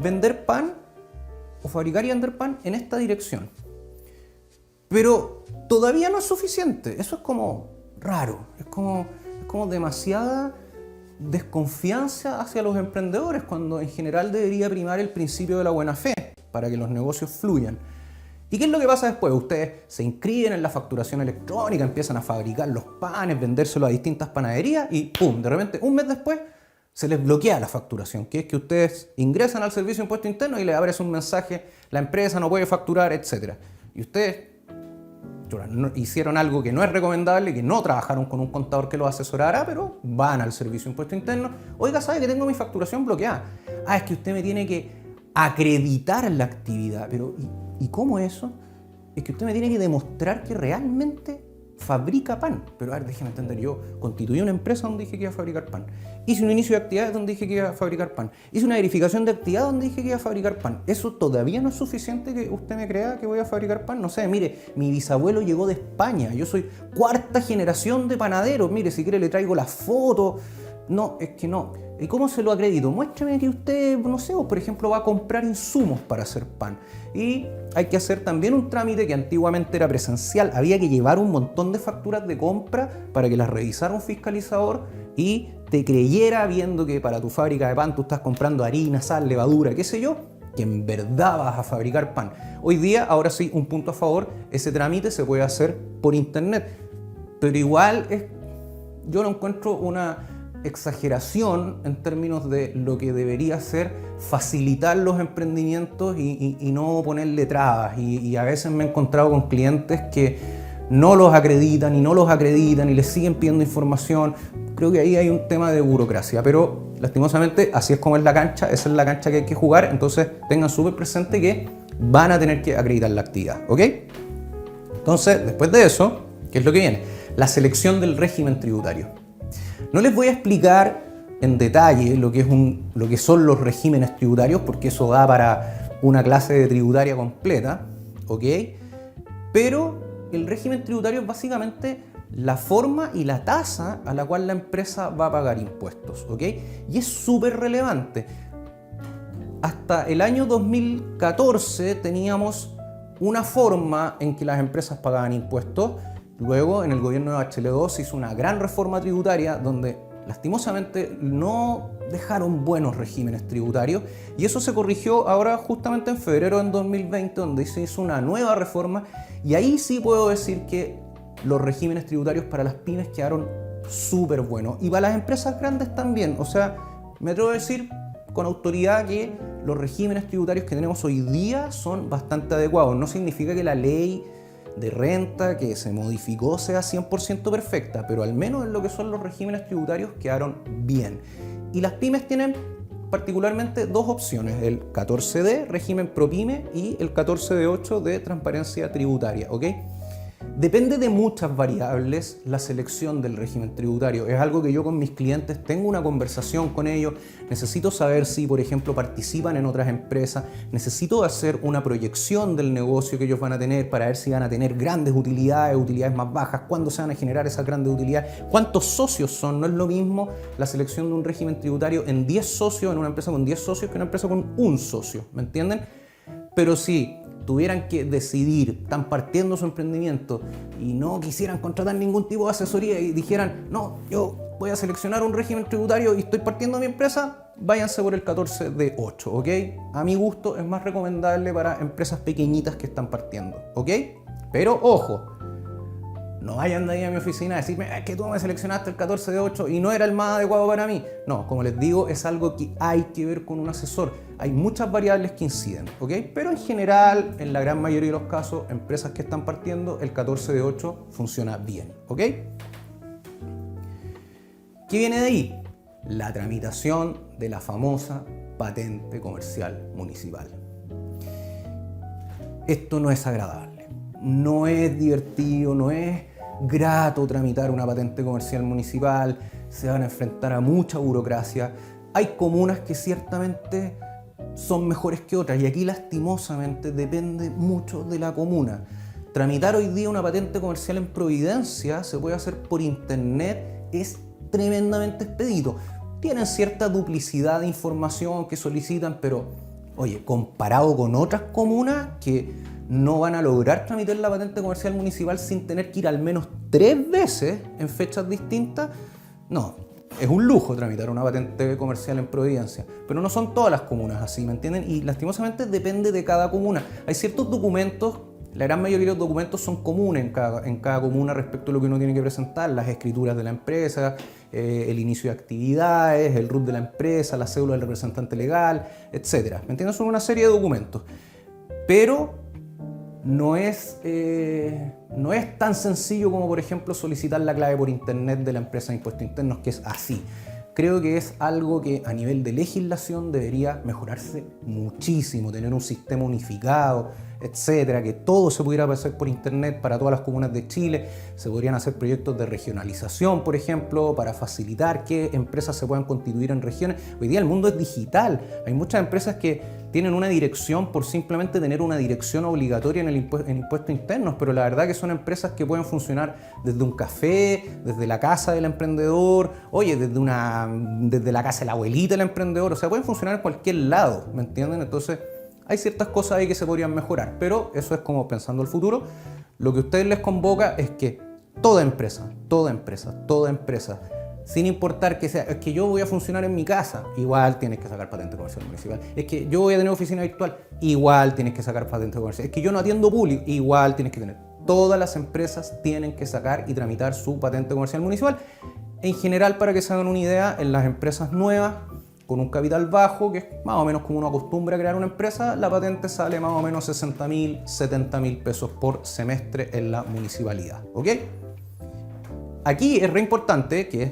vender pan o fabricar y vender pan en esta dirección. Pero todavía no es suficiente. Eso es como raro, es como demasiada desconfianza hacia los emprendedores, cuando en general debería primar el principio de la buena fe para que los negocios fluyan. ¿Y qué es lo que pasa después? Ustedes se inscriben en la facturación electrónica, empiezan a fabricar los panes, vendérselo a distintas panaderías y ¡pum! De repente, un mes después, se les bloquea la facturación, que es que ustedes ingresan al Servicio de Impuestos Internos y les aparece un mensaje, la empresa no puede facturar, etc. Y ustedes hicieron algo que no es recomendable, que no trabajaron con un contador que los asesorara, pero van al servicio de impuesto interno. Oiga, ¿sabe que tengo mi facturación bloqueada? Ah, es que usted me tiene que acreditar la actividad. Pero, ¿y cómo eso? Es que usted me tiene que demostrar que realmente fabrica pan. Pero a ver, déjeme entender, yo constituí una empresa donde dije que iba a fabricar pan. Hice un inicio de actividades donde dije que iba a fabricar pan. Hice una verificación de actividad donde dije que iba a fabricar pan. ¿Eso todavía no es suficiente que usted me crea que voy a fabricar pan? No sé, mire, mi bisabuelo llegó de España. Yo soy cuarta generación de panaderos. Mire, si quiere le traigo la foto. No, es que no. ¿Y cómo se lo acredito? Muéstrame que usted, no sé, por ejemplo, va a comprar insumos para hacer pan. Y hay que hacer también un trámite que antiguamente era presencial. Había que llevar un montón de facturas de compra para que las revisara un fiscalizador y te creyera, viendo que para tu fábrica de pan tú estás comprando harina, sal, levadura, qué sé yo, que en verdad vas a fabricar pan. Hoy día, ahora sí, un punto a favor, ese trámite se puede hacer por internet. Pero igual yo lo encuentro una exageración en términos de lo que debería ser facilitar los emprendimientos y no ponerle trabas. Y a veces me he encontrado con clientes que no los acreditan y les siguen pidiendo información. Creo que ahí hay un tema de burocracia, pero lastimosamente así es como es la cancha, esa es la cancha que hay que jugar. Entonces tengan súper presente que van a tener que acreditar la actividad, ¿ok? Entonces, después de eso, ¿qué es lo que viene? La selección del régimen tributario. No les voy a explicar en detalle lo que son los regímenes tributarios, porque eso da para una clase de tributaria completa, ¿ok? Pero el régimen tributario es básicamente la forma y la tasa a la cual la empresa va a pagar impuestos, ¿ok? Y es súper relevante. Hasta el año 2014 teníamos una forma en que las empresas pagaban impuestos. Luego, en el gobierno de Bachelet II se hizo una gran reforma tributaria donde lastimosamente no dejaron buenos regímenes tributarios, y eso se corrigió ahora justamente en febrero de 2020, donde se hizo una nueva reforma, y ahí sí puedo decir que los regímenes tributarios para las pymes quedaron súper buenos, y para las empresas grandes también. O sea, me atrevo a decir con autoridad que los regímenes tributarios que tenemos hoy día son bastante adecuados. No significa que la ley de renta que se modificó sea 100% perfecta, pero al menos en lo que son los regímenes tributarios quedaron bien. Y las pymes tienen particularmente dos opciones: el 14D, régimen ProPyme, y el 14D8 de transparencia tributaria, ¿ok? Depende de muchas variables la selección del régimen tributario. Es algo que yo con mis clientes tengo una conversación con ellos. Necesito saber si, por ejemplo, participan en otras empresas. Necesito hacer una proyección del negocio que ellos van a tener para ver si van a tener grandes utilidades, utilidades más bajas, cuándo se van a generar esas grandes utilidades, cuántos socios son. No es lo mismo la selección de un régimen tributario en 10 socios, en una empresa con 10 socios, que una empresa con un socio, ¿me entienden? Pero si tuvieran que decidir, están partiendo su emprendimiento y no quisieran contratar ningún tipo de asesoría y dijeran, no, yo voy a seleccionar un régimen tributario y estoy partiendo mi empresa, váyanse por el 14D8, ¿ok? A mi gusto es más recomendable para empresas pequeñitas que están partiendo, ¿ok? Pero ojo, no vayan de ahí a mi oficina a decirme, es que tú me seleccionaste el 14D8 y no era el más adecuado para mí. No, como les digo, es algo que hay que ver con un asesor. Hay muchas variables que inciden, ¿ok? Pero en general, en la gran mayoría de los casos, empresas que están partiendo, el 14D8 funciona bien, ¿ok? ¿Qué viene de ahí? La tramitación de la famosa patente comercial municipal. Esto no es agradable, no es divertido, no es grato tramitar una patente comercial municipal, se van a enfrentar a mucha burocracia. Hay comunas que ciertamente son mejores que otras, y aquí lastimosamente depende mucho de la comuna. Tramitar hoy día una patente comercial en Providencia se puede hacer por internet, es tremendamente expedito. Tienen cierta duplicidad de información que solicitan, pero oye, comparado con otras comunas que no van a lograr tramitar la patente comercial municipal sin tener que ir al menos 3 veces en fechas distintas, no, es un lujo tramitar una patente comercial en Providencia, pero no son todas las comunas así, ¿me entienden? Y lastimosamente depende de cada comuna. Hay ciertos documentos, la gran mayoría de los documentos son comunes en cada comuna respecto a lo que uno tiene que presentar: las escrituras de la empresa, el inicio de actividades, el RUT de la empresa, la cédula del representante legal, etc. ¿Me entienden? Son una serie de documentos, pero no es tan sencillo como, por ejemplo, solicitar la clave por internet de la empresa de impuestos internos, que es así. Creo que es algo que a nivel de legislación debería mejorarse muchísimo, tener un sistema unificado, etcétera, que todo se pudiera hacer por internet para todas las comunas de Chile. Se podrían hacer proyectos de regionalización, por ejemplo, para facilitar que empresas se puedan constituir en regiones. Hoy día el mundo es digital, hay muchas empresas que tienen una dirección por simplemente tener una dirección obligatoria en impuestos internos, pero la verdad que son empresas que pueden funcionar desde un café, desde la casa del emprendedor, oye, desde la casa de la abuelita del emprendedor, o sea, pueden funcionar en cualquier lado, ¿me entienden? Entonces, hay ciertas cosas ahí que se podrían mejorar, pero eso es como pensando el futuro. Lo que a ustedes les convoca es que toda empresa, sin importar que sea, es que yo voy a funcionar en mi casa, igual tienes que sacar patente comercial municipal. Es que yo voy a tener oficina virtual, igual tienes que sacar patente comercial. Es que yo no atiendo público, igual tienes que tener. Todas las empresas tienen que sacar y tramitar su patente comercial municipal. En general, para que se hagan una idea, en las empresas nuevas, con un capital bajo, que es más o menos como uno acostumbra a crear una empresa, la patente sale más o menos 60.000, 70.000 pesos por semestre en la municipalidad, ¿ok? Aquí es re importante, que es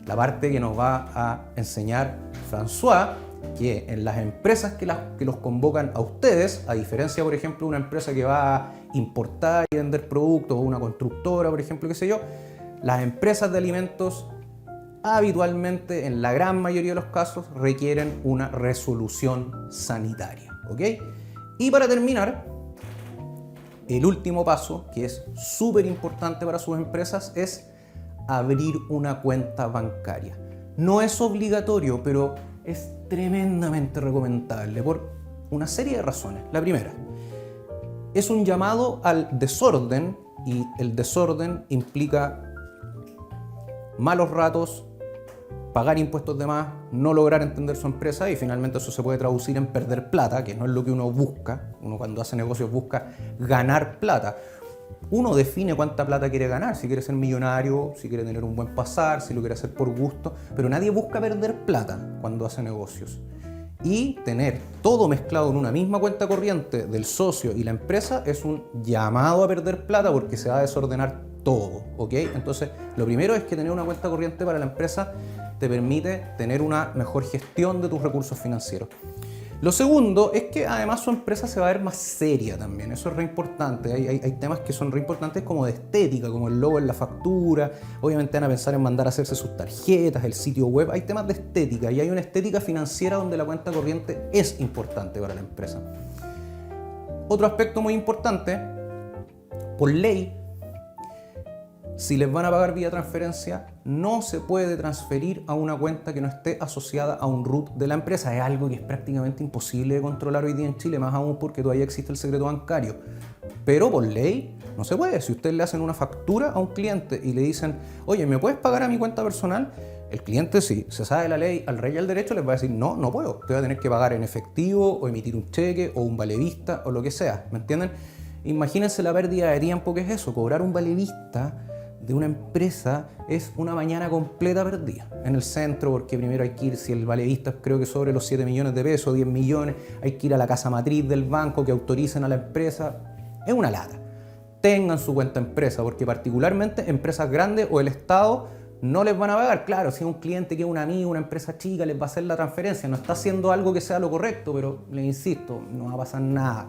la parte que nos va a enseñar François, que en las empresas que los convocan a ustedes, a diferencia, por ejemplo, de una empresa que va a importar y vender productos, o una constructora, por ejemplo, qué sé yo, las empresas de alimentos habitualmente, en la gran mayoría de los casos, requieren una resolución sanitaria, ¿ok? Y para terminar, el último paso, que es súper importante para sus empresas, es abrir una cuenta bancaria. No es obligatorio, pero es tremendamente recomendable por una serie de razones. La primera, es un llamado al desorden, y el desorden implica malos ratos, pagar impuestos de más, no lograr entender su empresa, y finalmente eso se puede traducir en perder plata, que no es lo que uno busca. Uno, cuando hace negocios, busca ganar plata. Uno define cuánta plata quiere ganar, si quiere ser millonario, si quiere tener un buen pasar, si lo quiere hacer por gusto, pero nadie busca perder plata cuando hace negocios. Y tener todo mezclado en una misma cuenta corriente del socio y la empresa es un llamado a perder plata, porque se va a desordenar todo, ¿ok? Entonces, lo primero es que tener una cuenta corriente para la empresa te permite tener una mejor gestión de tus recursos financieros. Lo segundo es que además su empresa se va a ver más seria también, eso es re importante. Hay temas que son re importantes, como de estética, como el logo en la factura. Obviamente van a pensar en mandar a hacerse sus tarjetas, el sitio web. Hay temas de estética, y hay una estética financiera donde la cuenta corriente es importante para la empresa. Otro aspecto muy importante, por ley, si les van a pagar vía transferencia, no se puede transferir a una cuenta que no esté asociada a un root de la empresa. Es algo que es prácticamente imposible de controlar hoy día en Chile, más aún porque todavía existe el secreto bancario. Pero por ley no se puede. Si ustedes le hacen una factura a un cliente y le dicen, oye, ¿me puedes pagar a mi cuenta personal? El cliente, si se sabe la ley al rey y al derecho, les va a decir, no, no puedo. Te voy a tener que pagar en efectivo, o emitir un cheque, o un valevista, o lo que sea. ¿Me entienden? Imagínense la pérdida de tiempo que es eso. Cobrar un valevista de una empresa es una mañana completa perdida en el centro, porque primero hay que ir, si el valevista creo que sobre los 7 millones de pesos, 10 millones, hay que ir a la casa matriz del banco que autoricen a la empresa. Es una lata. Tengan su cuenta empresa, porque particularmente empresas grandes o el Estado no les van a pagar. Claro, si es un cliente que es un amigo, una empresa chica, les va a hacer la transferencia, no está haciendo algo que sea lo correcto, pero les insisto, no va a pasar nada.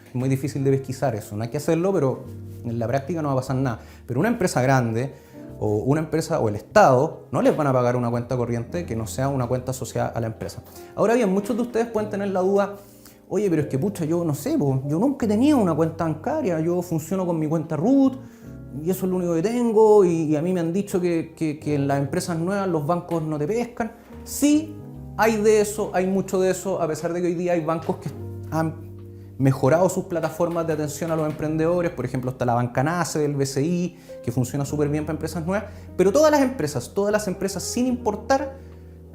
Es muy difícil de pesquisar eso, no hay que hacerlo, pero en la práctica no va a pasar nada. Pero una empresa grande, o una empresa o el Estado, no les van a pagar una cuenta corriente que no sea una cuenta asociada a la empresa. Ahora bien, muchos de ustedes pueden tener la duda, oye, pero es que pucha, yo no sé, yo nunca he tenido una cuenta bancaria, yo funciono con mi cuenta root, y eso es lo único que tengo, y a mí me han dicho que en las empresas nuevas los bancos no te pescan. Sí, hay de eso, hay mucho de eso, a pesar de que hoy día hay bancos que han mejorado sus plataformas de atención a los emprendedores. Por ejemplo, está la banca NACE del BCI, que funciona súper bien para empresas nuevas, pero todas las empresas sin importar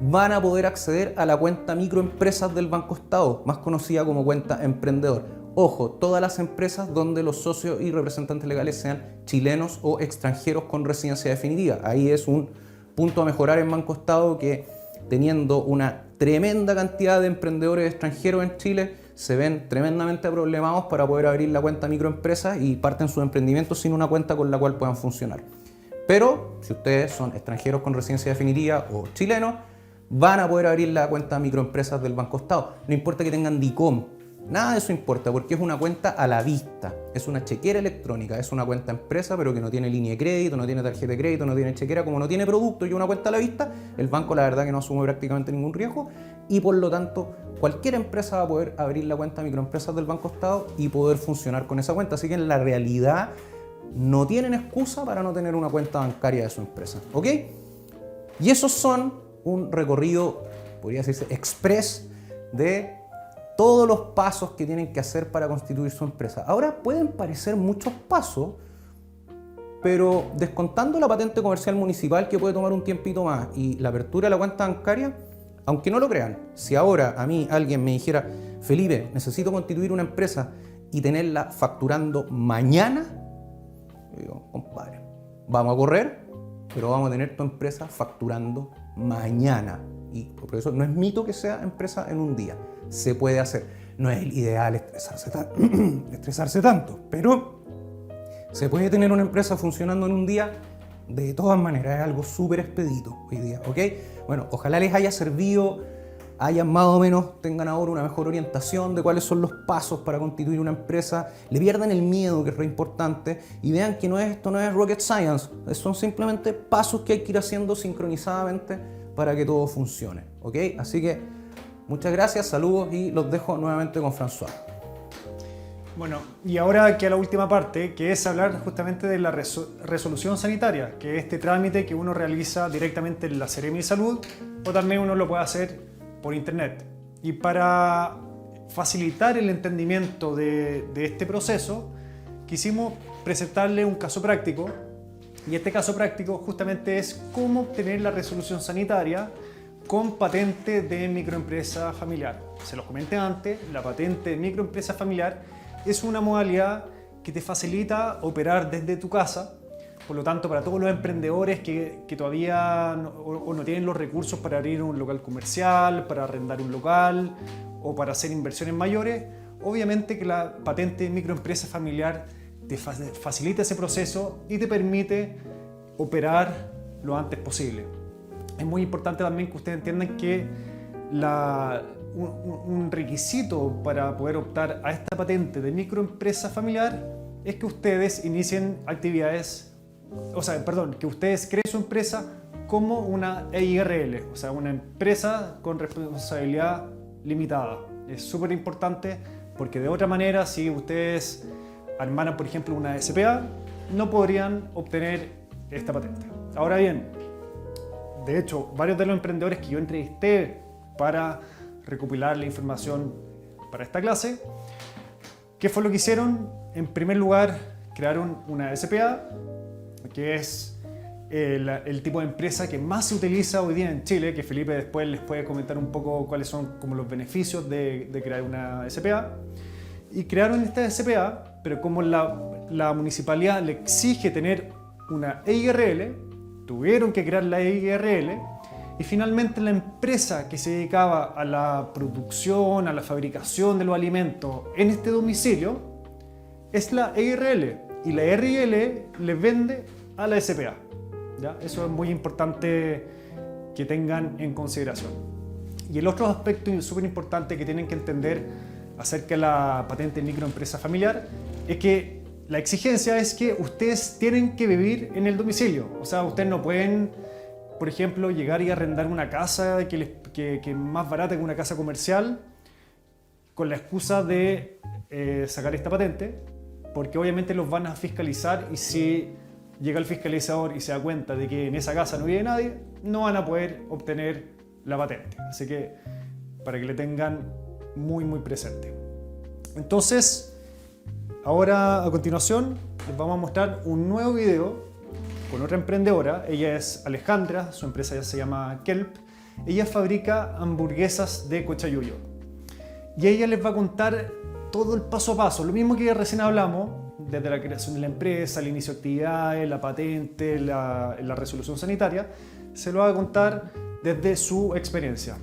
van a poder acceder a la cuenta microempresas del Banco Estado, más conocida como cuenta emprendedor. Ojo, todas las empresas donde los socios y representantes legales sean chilenos o extranjeros con residencia definitiva. Ahí es un punto a mejorar en Banco Estado, que teniendo una tremenda cantidad de emprendedores extranjeros en Chile, se ven tremendamente problemados para poder abrir la cuenta microempresa y parten sus emprendimientos sin una cuenta con la cual puedan funcionar. Pero si ustedes son extranjeros con residencia definitiva o chilenos, van a poder abrir la cuenta microempresas del Banco Estado. No importa que tengan DICOM, nada de eso importa, porque es una cuenta a la vista, es una chequera electrónica, es una cuenta empresa, pero que no tiene línea de crédito, no tiene tarjeta de crédito, no tiene chequera, como no tiene producto y una cuenta a la vista, el banco la verdad que no asume prácticamente ningún riesgo y por lo tanto cualquier empresa va a poder abrir la cuenta microempresas del Banco Estado y poder funcionar con esa cuenta. Así que en la realidad no tienen excusa para no tener una cuenta bancaria de su empresa, ¿ok? Y esos son un recorrido, podría decirse, express de todos los pasos que tienen que hacer para constituir su empresa. Ahora pueden parecer muchos pasos, pero descontando la patente comercial municipal que puede tomar un tiempito más y la apertura de la cuenta bancaria, aunque no lo crean, si ahora a mí alguien me dijera, Felipe, necesito constituir una empresa y tenerla facturando mañana, yo digo, compadre, vamos a correr, pero vamos a tener tu empresa facturando mañana. Y por eso no es mito que sea empresa en un día. Se puede hacer. No es el ideal estresarse tanto, pero se puede tener una empresa funcionando en un día de todas maneras. Es algo súper expedito hoy día, ¿ok? Bueno, ojalá les haya servido, hayan más o menos, tengan ahora una mejor orientación de cuáles son los pasos para constituir una empresa, le pierdan el miedo, que es re importante, y vean que esto no es rocket science, son simplemente pasos que hay que ir haciendo sincronizadamente para que todo funcione, ¿ok? Así que muchas gracias, saludos y los dejo nuevamente con François. Bueno, y ahora que a la última parte, que es hablar justamente de la resolución sanitaria, que es este trámite que uno realiza directamente en la Seremi de Salud, o también uno lo puede hacer por internet. Y para facilitar el entendimiento de este proceso, quisimos presentarle un caso práctico, y este caso práctico justamente es cómo obtener la resolución sanitaria con patente de microempresa familiar. Se los comenté antes, la patente de microempresa familiar es una modalidad que te facilita operar desde tu casa. Por lo tanto, para todos los emprendedores que todavía no tienen los recursos para abrir un local comercial, para arrendar un local o para hacer inversiones mayores, obviamente que la patente de microempresa familiar te facilita ese proceso y te permite operar lo antes posible. Es muy importante también que ustedes entiendan que un requisito para poder optar a esta patente de microempresa familiar es que ustedes inicien actividades, que ustedes creen su empresa como una EIRL, o sea, una empresa con responsabilidad limitada. Es súper importante porque de otra manera, si ustedes armaran, por ejemplo, una SPA, no podrían obtener esta patente. Ahora bien, de hecho, varios de los emprendedores que yo entrevisté para recopilar la información para esta clase, ¿qué fue lo que hicieron? En primer lugar, crearon una SPA, que es el tipo de empresa que más se utiliza hoy día en Chile, que Felipe después les puede comentar un poco cuáles son como los beneficios de crear una SPA. Y crearon esta SPA, pero como la municipalidad le exige tener una EIRL, tuvieron que crear la EIRL. Y finalmente la empresa que se dedicaba a la producción, a la fabricación de los alimentos en este domicilio es la EIRL. Y la EIRL le vende a la SPA. ¿Ya? Eso es muy importante que tengan en consideración. Y el otro aspecto súper importante que tienen que entender acerca de la patente de microempresa familiar es que la exigencia es que ustedes tienen que vivir en el domicilio. O sea, ustedes no pueden, por ejemplo, llegar y arrendar una casa que es más barata que una casa comercial con la excusa de sacar esta patente, porque obviamente los van a fiscalizar y si llega el fiscalizador y se da cuenta de que en esa casa no vive nadie, no van a poder obtener la patente. Así que para que le tengan muy presente. Entonces, ahora a continuación les vamos a mostrar un nuevo video con otra emprendedora. Ella es Alejandra, su empresa ya se llama Kelp. Ella fabrica hamburguesas de cochayuyo. Y ella les va a contar todo el paso a paso, lo mismo que recién hablamos, desde la creación de la empresa, el inicio de actividades, la patente, la resolución sanitaria, se lo va a contar desde su experiencia.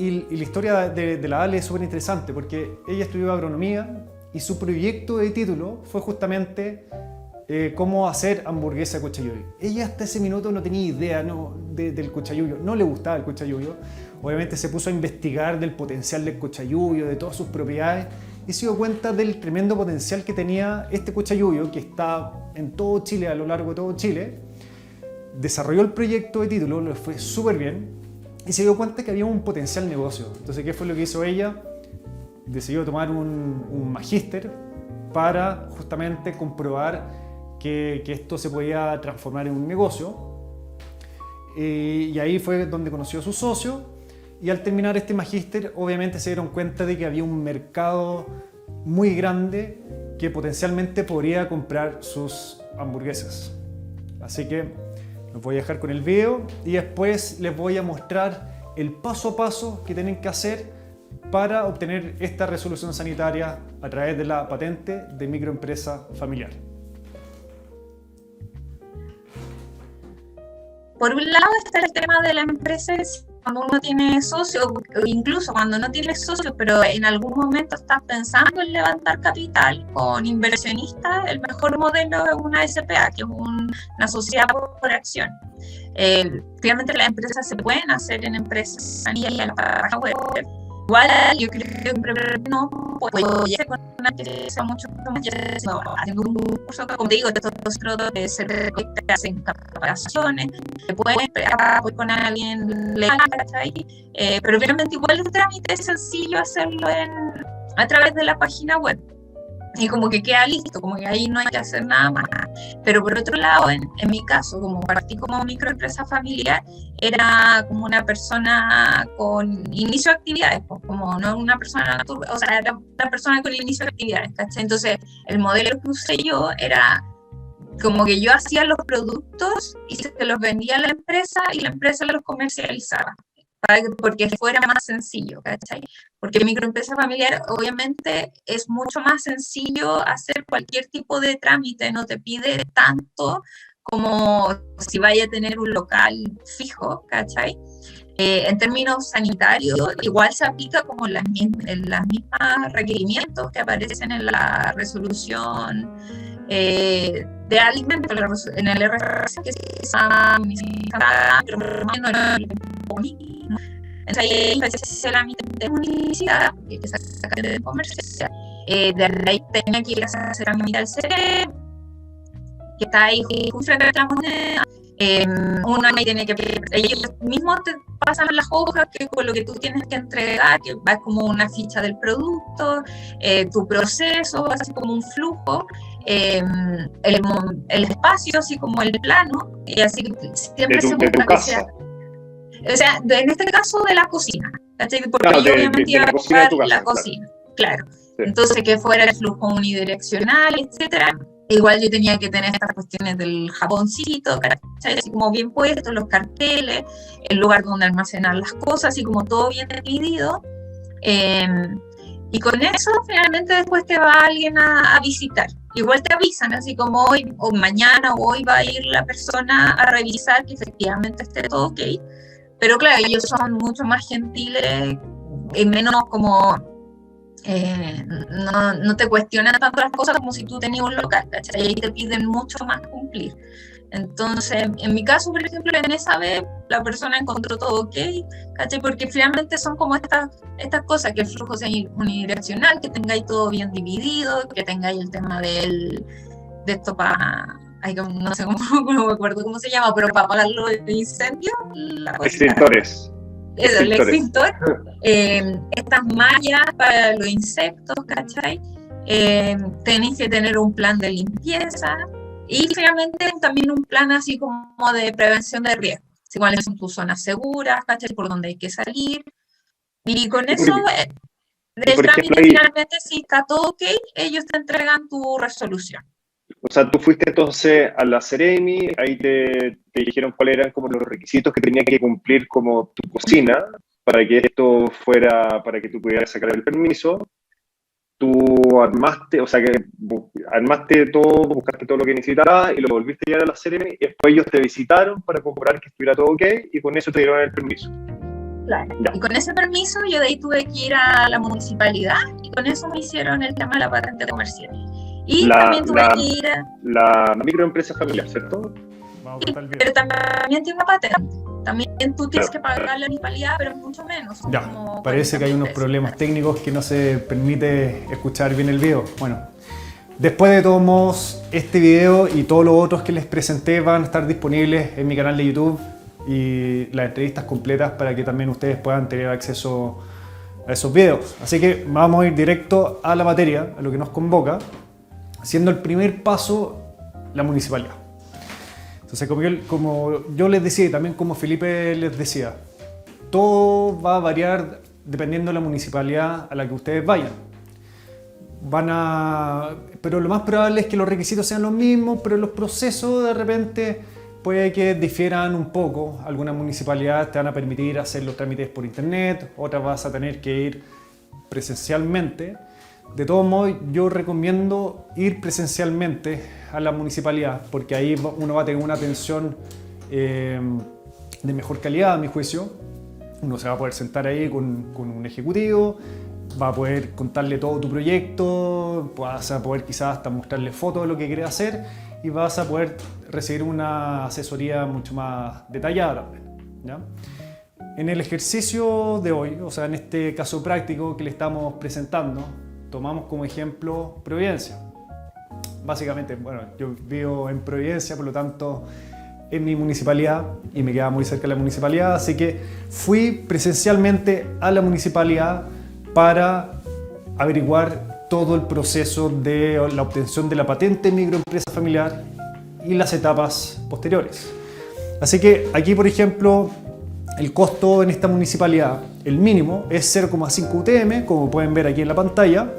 y la historia de la Ale es súper interesante porque ella estudió agronomía y su proyecto de título fue justamente cómo hacer hamburguesa de cuchayuyo. Ella hasta ese minuto no tenía idea del cuchayuyo, no le gustaba el cuchayuyo. Obviamente se puso a investigar del potencial del cuchayuyo, de todas sus propiedades, y se dio cuenta del tremendo potencial que tenía este cuchayuyo, que está en todo Chile, a lo largo de todo Chile. Desarrolló el proyecto de título, le fue súper bien, y se dio cuenta que había un potencial negocio. Entonces, ¿qué fue lo que hizo ella? Decidió tomar un magíster para justamente comprobar que esto se podía transformar en un negocio. Y ahí fue donde conoció a su socio, y al terminar este magíster obviamente se dieron cuenta de que había un mercado muy grande que potencialmente podría comprar sus hamburguesas. Así que los voy a dejar con el video y después les voy a mostrar el paso a paso que tienen que hacer para obtener esta resolución sanitaria a través de la patente de microempresa familiar. Por un lado está el tema de la empresa, cuando uno tiene socio, o incluso cuando no tiene socio, pero en algún momento estás pensando en levantar capital con inversionistas, el mejor modelo es una SPA, que es una sociedad por acción. Finalmente las empresas se pueden hacer en empresas y en la página web. Igual yo creo que no puedo hacer con una empresa mucho más haciendo un curso que, como te digo, de se recolecta en capacitaciones, se puede esperar con alguien legal, ¿cachai? Pero finalmente igual el trámite es sencillo hacerlo a través de la página web. Y como que queda listo, como que ahí no hay que hacer nada más. Pero por otro lado, en mi caso, como partí como microempresa familiar, era como una persona con inicio de actividades, pues, como no una persona, o sea, era una persona con inicio de actividades, ¿cachai? Entonces, el modelo que usé yo era como que yo hacía los productos y se los vendía a la empresa y la empresa los comercializaba, porque fuera más sencillo, ¿cachai? Porque microempresa familiar obviamente es mucho más sencillo hacer cualquier tipo de trámite, no te pide tanto como si vaya a tener un local fijo, ¿cachai? En términos sanitarios, igual se aplica como las mismas requerimientos que aparecen en la resolución de alimentos, en el RFC, que se llama entonces ahí empecé la mitad de publicidad, que se saca de comercio. De ahí tenía que ir a hacer la mitad del CRE, que está ahí justo frente a la moneda. Uno ahí tiene que, ellos mismos te pasan las hojas que con lo que tú tienes que entregar, que va como una ficha del producto, tu proceso, así como un flujo, el espacio, así como el plano, y así siempre se busca que sea. O sea, en este caso de la cocina, ¿cachai? Porque claro, yo obviamente iba a buscar la casa, cocina, claro. Sí. Entonces que fuera el flujo unidireccional, etcétera. Igual yo tenía que tener estas cuestiones del jaboncito, ¿cachai? Así como bien puestos, los carteles, el lugar donde almacenar las cosas, así como todo bien dividido. Y con eso finalmente después te va alguien a visitar. Igual te avisan, así como hoy o mañana o hoy va a ir la persona a revisar que efectivamente esté todo ok. Pero claro, ellos son mucho más gentiles y menos como, no te cuestionan tanto las cosas como si tú tenías un local, ¿cachai? Y te piden mucho más cumplir. Entonces, en mi caso, por ejemplo, en esa vez, la persona encontró todo ok, ¿cachai? Porque finalmente son como estas cosas, que el flujo sea unidireccional, que tengáis todo bien dividido, que tengáis el tema de esto para... no sé no me acuerdo cómo se llama, pero para apagar los incendios. Extintores. Eso, el extintor. Estas mallas para los insectos, ¿cachai? Tenéis que tener un plan de limpieza y finalmente también un plan así como de prevención de riesgo. Cuáles son tus zonas seguras, ¿cachai? Por dónde hay que salir. Y con eso, del trámite finalmente, si está todo ok, ellos te entregan tu resolución. O sea, tú fuiste entonces a la Ceremi, ahí te dijeron cuáles eran como los requisitos que tenía que cumplir como tu cocina para que esto fuera, para que tú pudieras sacar el permiso. Tú armaste, o sea que armaste todo, buscaste todo lo que necesitabas y lo volviste a llevar a la Ceremi y después ellos te visitaron para comprobar que estuviera todo ok y con eso te dieron el permiso. Claro. Ya. Y con ese permiso yo de ahí tuve que ir a la municipalidad y con eso me hicieron el tema de la patente comercial. Y también tuve que ir a... La microempresa familiar, ¿cierto? Vamos a cortar el video. Pero también tiene una patente. También tú tienes que pagar la municipalidad, pero mucho menos. Son Ya, como parece que hay unos 40.000 problemas técnicos que no se permite escuchar bien el video. Bueno, después de todos modos, este video y todos los otros que les presenté van a estar disponibles en mi canal de YouTube y las entrevistas completas para que también ustedes puedan tener acceso a esos videos. Así que vamos a ir directo a la materia, a lo que nos convoca, siendo el primer paso la municipalidad. Entonces, como yo les decía y también como Felipe les decía, todo va a variar dependiendo de la municipalidad a la que ustedes vayan. Pero lo más probable es que los requisitos sean los mismos, pero los procesos de repente puede que difieran un poco. Algunas municipalidades te van a permitir hacer los trámites por internet, otras vas a tener que ir presencialmente. De todos modos, yo recomiendo ir presencialmente a la municipalidad, porque ahí uno va a tener una atención de mejor calidad, a mi juicio. Uno se va a poder sentar ahí con un ejecutivo, va a poder contarle todo tu proyecto, vas a poder quizás hasta mostrarle fotos de lo que quieres hacer y vas a poder recibir una asesoría mucho más detallada también, ¿ya? En el ejercicio de hoy, o sea, en este caso práctico que le estamos presentando, tomamos como ejemplo Providencia. Básicamente, bueno, yo vivo en Providencia, por lo tanto, en mi municipalidad y me quedaba muy cerca de la municipalidad, así que fui presencialmente a la municipalidad para averiguar todo el proceso de la obtención de la patente microempresa familiar y las etapas posteriores. Así que aquí, por ejemplo, el costo en esta municipalidad, el mínimo, es 0,5 UTM, como pueden ver aquí en la pantalla,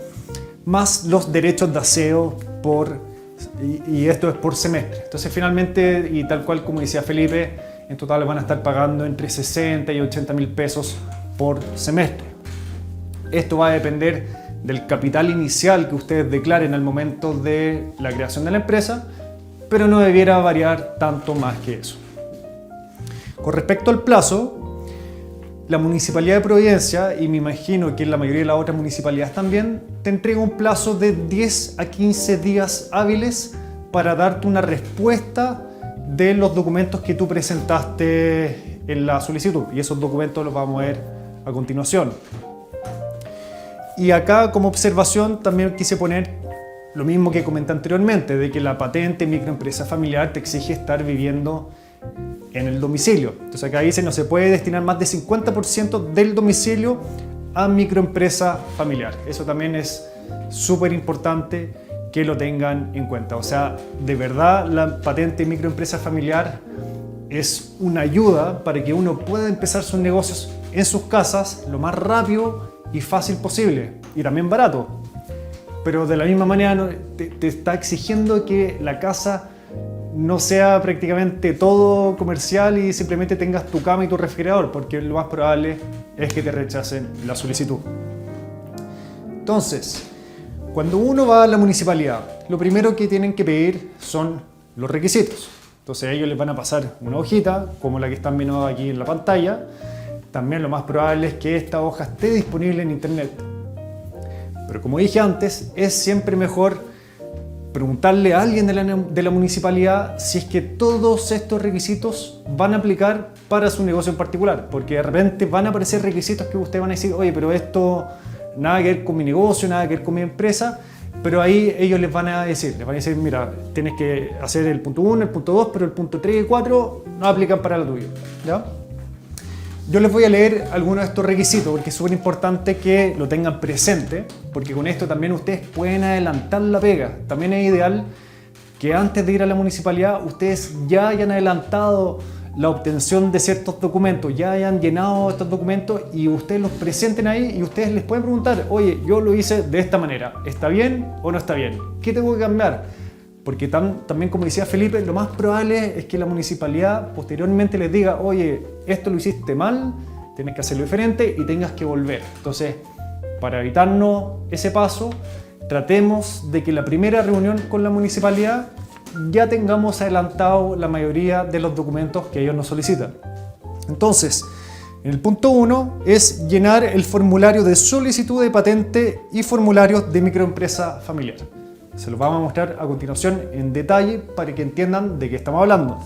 más los derechos de aseo y esto es por semestre. Entonces, finalmente, y tal cual como decía Felipe, en total van a estar pagando entre 60 y 80 mil pesos por semestre. Esto va a depender del capital inicial que ustedes declaren al momento de la creación de la empresa, pero no debiera variar tanto más que eso. Con respecto al plazo, la Municipalidad de Providencia, y me imagino que en la mayoría de las otras municipalidades también, te entrega un plazo de 10 a 15 días hábiles para darte una respuesta de los documentos que tú presentaste en la solicitud. Y esos documentos los vamos a ver a continuación. Y acá, como observación, también quise poner lo mismo que comenté anteriormente, de que la patente microempresa familiar te exige estar viviendo en el domicilio. Entonces acá dice no se puede destinar más de 50% del domicilio a microempresa familiar. Eso también es súper importante que lo tengan en cuenta. O sea, de verdad la patente microempresa familiar es una ayuda para que uno pueda empezar sus negocios en sus casas lo más rápido y fácil posible y también barato. Pero de la misma manera te está exigiendo que la casa no sea prácticamente todo comercial y simplemente tengas tu cama y tu refrigerador, porque lo más probable es que te rechacen la solicitud. Entonces, cuando uno va a la municipalidad, lo primero que tienen que pedir son los requisitos. Entonces ellos les van a pasar una hojita, como la que están viendo aquí en la pantalla. También lo más probable es que esta hoja esté disponible en internet. Pero como dije antes, es siempre mejor preguntarle a alguien de la municipalidad si es que todos estos requisitos van a aplicar para su negocio en particular, porque de repente van a aparecer requisitos que ustedes van a decir, oye, pero esto nada que ver con mi negocio, nada que ver con mi empresa, pero ahí ellos les van a decir, mira, tienes que hacer el punto 1, el punto 2, pero el punto 3 y 4 no aplican para lo tuyo, ¿ya? Yo les voy a leer algunos de estos requisitos porque es súper importante que lo tengan presente, porque con esto también ustedes pueden adelantar la pega. También es ideal que antes de ir a la municipalidad ustedes ya hayan adelantado la obtención de ciertos documentos, ya hayan llenado estos documentos y ustedes los presenten ahí y ustedes les pueden preguntar, oye, yo lo hice de esta manera, ¿está bien o no está bien? ¿Qué tengo que cambiar? Porque también, como decía Felipe, lo más probable es que la municipalidad posteriormente les diga, oye, esto lo hiciste mal, tienes que hacerlo diferente y tengas que volver. Entonces, para evitarnos ese paso, tratemos de que la primera reunión con la municipalidad ya tengamos adelantado la mayoría de los documentos que ellos nos solicitan. Entonces, En el punto 1 es llenar el formulario de solicitud de patente y formularios de microempresa familiar. Se los vamos a mostrar a continuación en detalle para que entiendan de qué estamos hablando.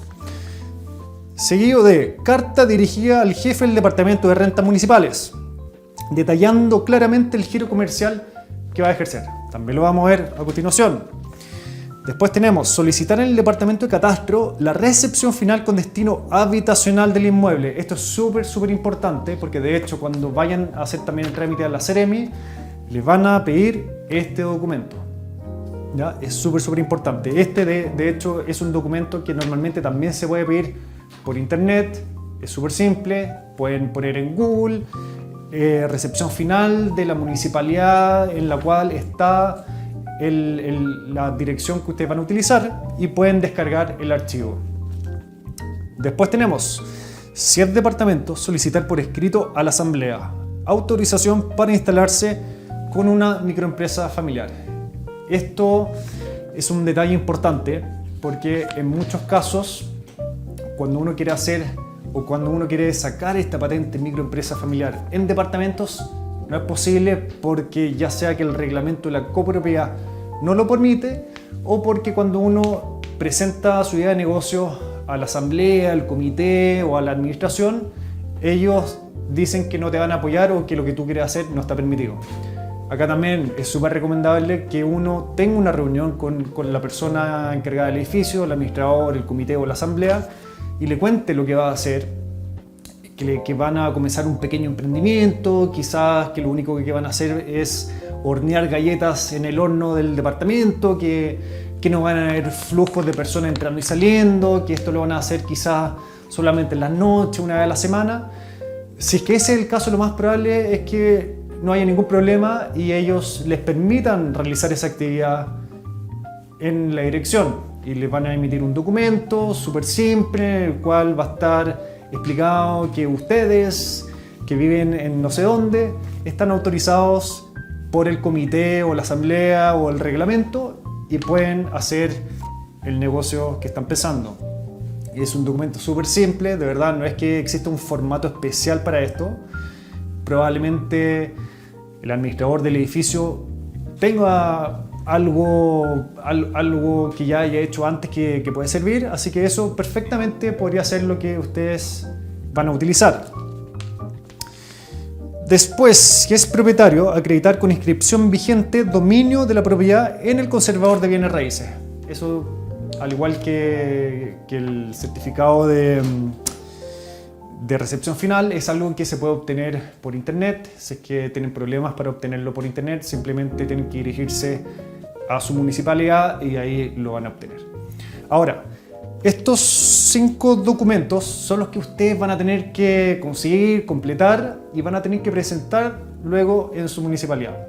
Seguido de carta dirigida al jefe del Departamento de Rentas Municipales, detallando claramente el giro comercial que va a ejercer. También lo vamos a ver a continuación. Después tenemos solicitar en el Departamento de Catastro la recepción final con destino habitacional del inmueble. Esto es súper importante porque de hecho cuando vayan a hacer también el trámite a la Ceremi les van a pedir este documento. ¿Ya? Es súper importante. Este de hecho es un documento que normalmente también se puede pedir por internet. Es súper simple. Pueden poner en Google recepción final de la municipalidad en la cual está la dirección que ustedes van a utilizar y pueden descargar el archivo. Después tenemos, si es departamento, solicitar por escrito a la asamblea autorización para instalarse con una microempresa familiar. Esto es un detalle importante porque en muchos casos cuando uno quiere hacer o cuando uno quiere sacar esta patente microempresa familiar en departamentos no es posible porque ya sea que el reglamento de la copropiedad no lo permite o porque cuando uno presenta su idea de negocio a la asamblea, al comité o a la administración, ellos dicen que no te van a apoyar o que lo que tú quieres hacer no está permitido. Acá también es súper recomendable que uno tenga una reunión con la persona encargada del edificio, el administrador, el comité o la asamblea y le cuente lo que va a hacer, que van a comenzar un pequeño emprendimiento, quizás que lo único que van a hacer es hornear galletas en el horno del departamento, que no van a haber flujos de personas entrando y saliendo, que esto lo van a hacer quizás solamente en las noches, una vez a la semana. Si es que ese es el caso, lo más probable es que no haya ningún problema y ellos les permitan realizar esa actividad en la dirección y les van a emitir un documento súper simple en el cual va a estar explicado que ustedes que viven en no sé dónde están autorizados por el comité o la asamblea o el reglamento y pueden hacer el negocio que están empezando. Es un documento súper simple, de verdad, no es que exista un formato especial para esto. Probablemente el administrador del edificio tenga algo que ya haya hecho antes que puede servir, así que eso perfectamente podría ser lo que ustedes van a utilizar. Después, si es propietario, acreditar con inscripción vigente dominio de la propiedad en el conservador de bienes raíces. Eso, al igual que el certificado de recepción final, es algo que se puede obtener por internet. Si es que tienen problemas para obtenerlo por internet, simplemente tienen que dirigirse a su municipalidad y ahí lo van a obtener. Ahora, estos 5 documentos son los que ustedes van a tener que conseguir, completar y van a tener que presentar luego en su municipalidad.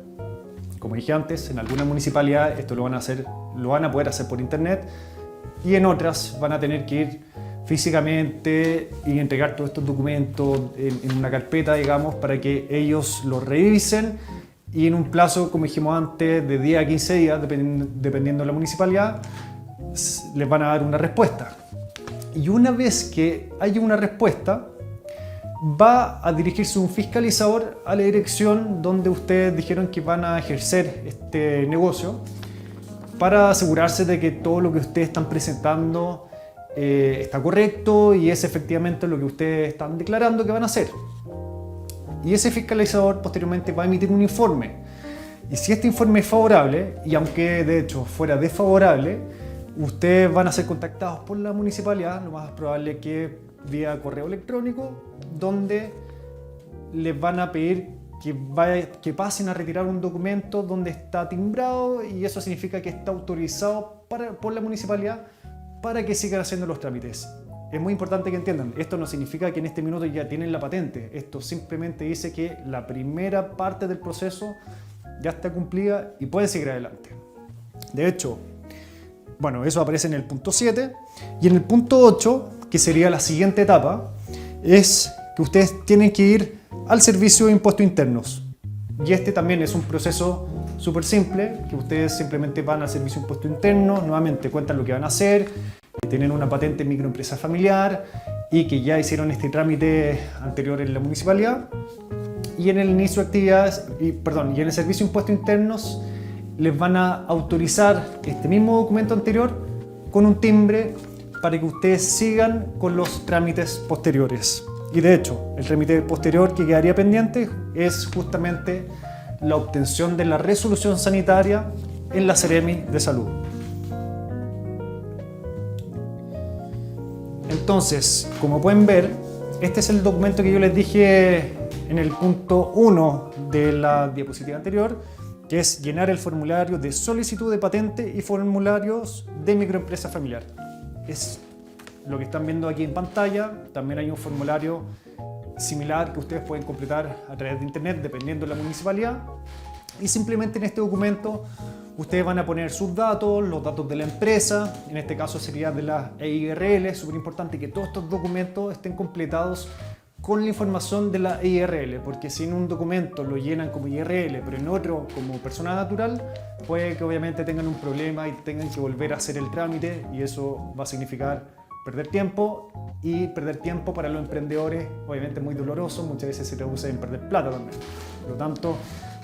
Como dije antes, en alguna municipalidad esto lo van a poder hacer por internet y en otras van a tener que ir físicamente y entregar todos estos documentos en una carpeta, digamos, para que ellos los revisen y en un plazo, como dijimos antes, de 10 a 15 días, dependiendo de la municipalidad, les van a dar una respuesta. Y una vez que haya una respuesta, va a dirigirse un fiscalizador a la dirección donde ustedes dijeron que van a ejercer este negocio para asegurarse de que todo lo que ustedes están presentando está correcto y es efectivamente lo que ustedes están declarando que van a hacer. Y ese fiscalizador posteriormente va a emitir un informe. Y si este informe es favorable, y aunque de hecho fuera desfavorable, ustedes van a ser contactados por la municipalidad, lo más probable es que vía correo electrónico, donde les van a pedir que pasen a retirar un documento donde está timbrado y eso significa que está autorizado por la municipalidad para que sigan haciendo los trámites. Es muy importante que entiendan, esto no significa que en este minuto ya tienen la patente, esto simplemente dice que la primera parte del proceso ya está cumplida y pueden seguir adelante. De hecho, bueno, eso aparece en el punto 7 y en el punto 8, que sería la siguiente etapa, es que ustedes tienen que ir al servicio de impuestos internos. Y este también es un proceso súper simple, que ustedes simplemente van al servicio de impuestos internos, nuevamente cuentan lo que van a hacer, tienen una patente microempresa familiar y que ya hicieron este trámite anterior en la municipalidad. Y en el inicio de actividades, y en el Servicio de Impuestos Internos les van a autorizar este mismo documento anterior con un timbre para que ustedes sigan con los trámites posteriores. Y de hecho, el trámite posterior que quedaría pendiente es justamente la obtención de la resolución sanitaria en la Seremi de Salud. Entonces, como pueden ver, este es el documento que yo les dije en el punto 1 de la diapositiva anterior, que es llenar el formulario de solicitud de patente y formularios de microempresa familiar. Es lo que están viendo aquí en pantalla. También hay un formulario similar que ustedes pueden completar a través de internet dependiendo de la municipalidad. Y simplemente en este documento ustedes van a poner sus datos, los datos de la empresa, en este caso sería de la EIRL. Es súper importante que todos estos documentos estén completados con la información de la IRL, porque si en un documento lo llenan como IRL, pero en otro como persona natural, puede que obviamente tengan un problema y tengan que volver a hacer el trámite, y eso va a significar perder tiempo, y perder tiempo para los emprendedores obviamente es muy doloroso, muchas veces se traduce en perder plata también. Por lo tanto,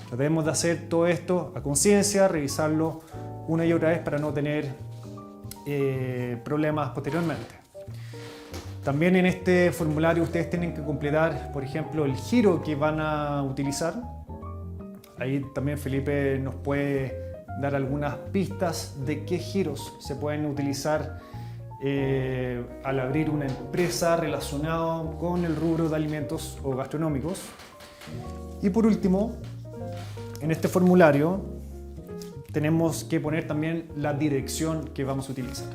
tratemos de hacer todo esto a conciencia, revisarlo una y otra vez para no tener problemas posteriormente. También en este formulario ustedes tienen que completar, por ejemplo, el giro que van a utilizar. Ahí también Felipe nos puede dar algunas pistas de qué giros se pueden utilizar al abrir una empresa relacionada con el rubro de alimentos o gastronómicos. Y por último, en este formulario tenemos que poner también la dirección que vamos a utilizar.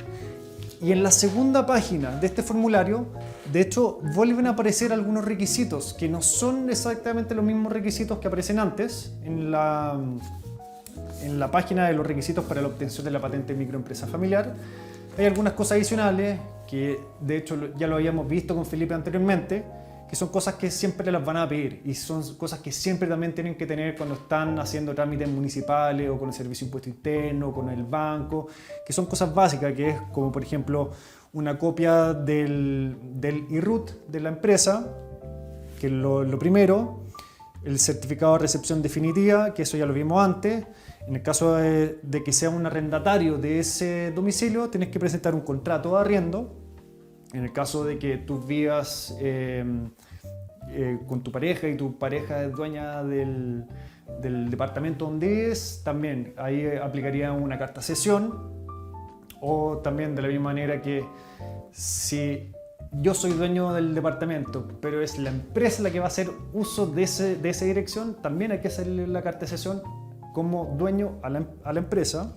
Y en la segunda página de este formulario, de hecho, vuelven a aparecer algunos requisitos que no son exactamente los mismos requisitos que aparecen antes en la página de los requisitos para la obtención de la patente de microempresa familiar. Hay algunas cosas adicionales que, de hecho, ya lo habíamos visto con Felipe anteriormente, que son cosas que siempre las van a pedir y son cosas que siempre también tienen que tener cuando están haciendo trámites municipales o con el Servicio de Impuestos Internos, con el banco, que son cosas básicas, que es como por ejemplo una copia del IRUT de la empresa, que es lo primero, el certificado de recepción definitiva, que eso ya lo vimos antes. En el caso de que sea un arrendatario de ese domicilio, tienes que presentar un contrato de arriendo. En el caso de que tú vivas con tu pareja y tu pareja es dueña del departamento donde vives, también ahí aplicaría una carta cesión. O también de la misma manera que si yo soy dueño del departamento, pero es la empresa la que va a hacer uso de esa dirección, también hay que hacerle la carta de cesión como dueño a la empresa.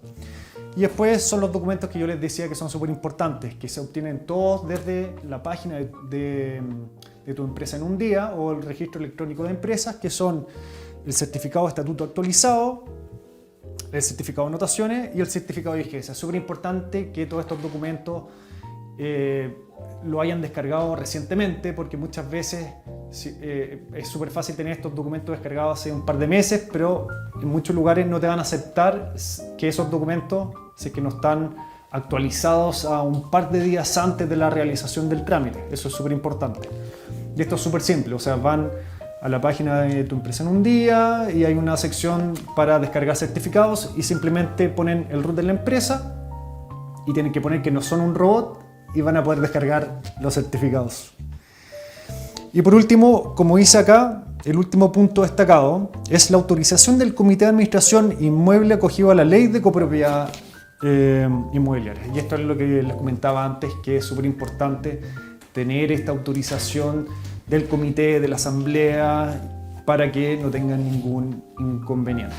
Y después son los documentos que yo les decía que son súper importantes, que se obtienen todos desde la página de tu empresa en un día o el registro electrónico de empresas, que son el certificado de estatuto actualizado, el certificado de anotaciones y el certificado de vigencia. Es súper importante que todos estos documentos lo hayan descargado recientemente, porque muchas veces es súper fácil tener estos documentos descargados hace un par de meses, pero en muchos lugares no te van a aceptar que esos documentos, si es que no están actualizados a un par de días antes de la realización del trámite. Eso es súper importante. Y esto es súper simple, o sea, van a la página de tu empresa en un día y hay una sección para descargar certificados y simplemente ponen el root de la empresa y tienen que poner que no son un robot y van a poder descargar los certificados. Y por último, como dice acá, el último punto destacado es la autorización del Comité de Administración Inmueble acogido a la Ley de Copropiedad Inmobiliaria. Y esto es lo que les comentaba antes, que es súper importante tener esta autorización del comité, de la asamblea, para que no tengan ningún inconveniente.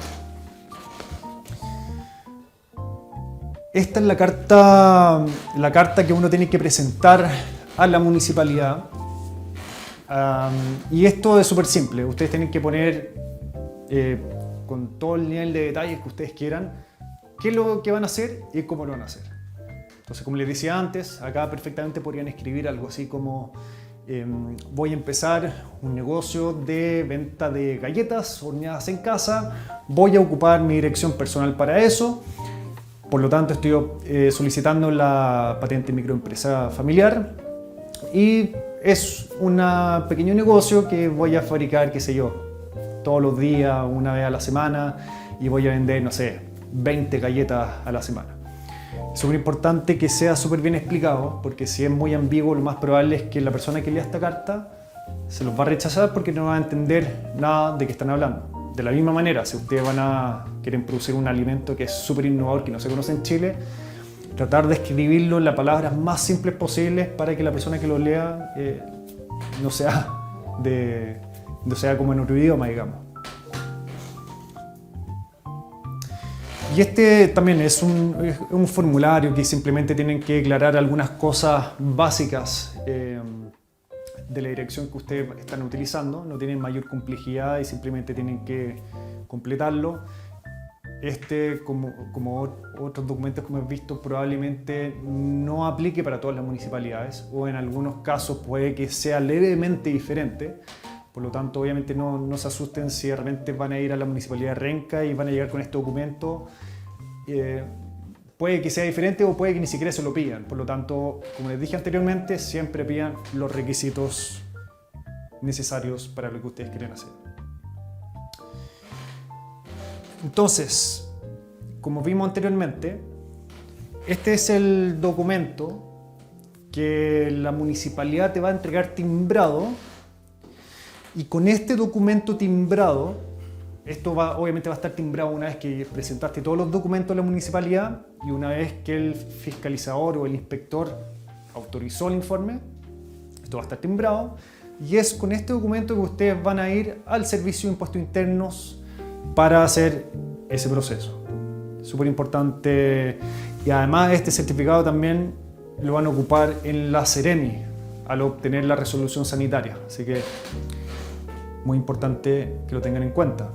Esta es la carta que uno tiene que presentar a la municipalidad. Y esto es súper simple. Ustedes tienen que poner con todo el nivel de detalles que ustedes quieran qué es lo que van a hacer y cómo lo van a hacer. Entonces, como les decía antes, acá perfectamente podrían escribir algo así como voy a empezar un negocio de venta de galletas horneadas en casa, voy a ocupar mi dirección personal para eso, por lo tanto estoy solicitando la patente microempresa familiar Y es un pequeño negocio que voy a fabricar, qué sé yo, todos los días, una vez a la semana, y voy a vender, no sé, 20 galletas a la semana. Es súper importante que sea súper bien explicado, porque si es muy ambiguo, lo más probable es que la persona que lea esta carta se los va a rechazar porque no va a entender nada de qué están hablando. De la misma manera, si ustedes quieren producir un alimento que es súper innovador, que no se conoce en Chile, tratar de escribirlo en las palabras más simples posibles para que la persona que lo lea no sea como en otro idioma, digamos. Y este también es un formulario que simplemente tienen que aclarar algunas cosas básicas de la dirección que ustedes están utilizando. No tienen mayor complejidad y simplemente tienen que completarlo. Como otros documentos que hemos visto, probablemente no aplique para todas las municipalidades, o en algunos casos puede que sea levemente diferente. Por lo tanto, obviamente no se asusten si de repente van a ir a la municipalidad de Renca y van a llegar con este documento. Puede que sea diferente o puede que ni siquiera se lo pidan. Por lo tanto, como les dije anteriormente, siempre pidan los requisitos necesarios para lo que ustedes quieren hacer. Entonces, como vimos anteriormente, este es el documento que la municipalidad te va a entregar timbrado, y con este documento timbrado, obviamente va a estar timbrado una vez que presentaste todos los documentos a la municipalidad y una vez que el fiscalizador o el inspector autorizó el informe. Esto va a estar timbrado, y es con este documento que ustedes van a ir al Servicio de Impuestos Internos para hacer ese proceso. Súper importante. Y además este certificado también lo van a ocupar en la Seremi al obtener la resolución sanitaria. Así que muy importante que lo tengan en cuenta.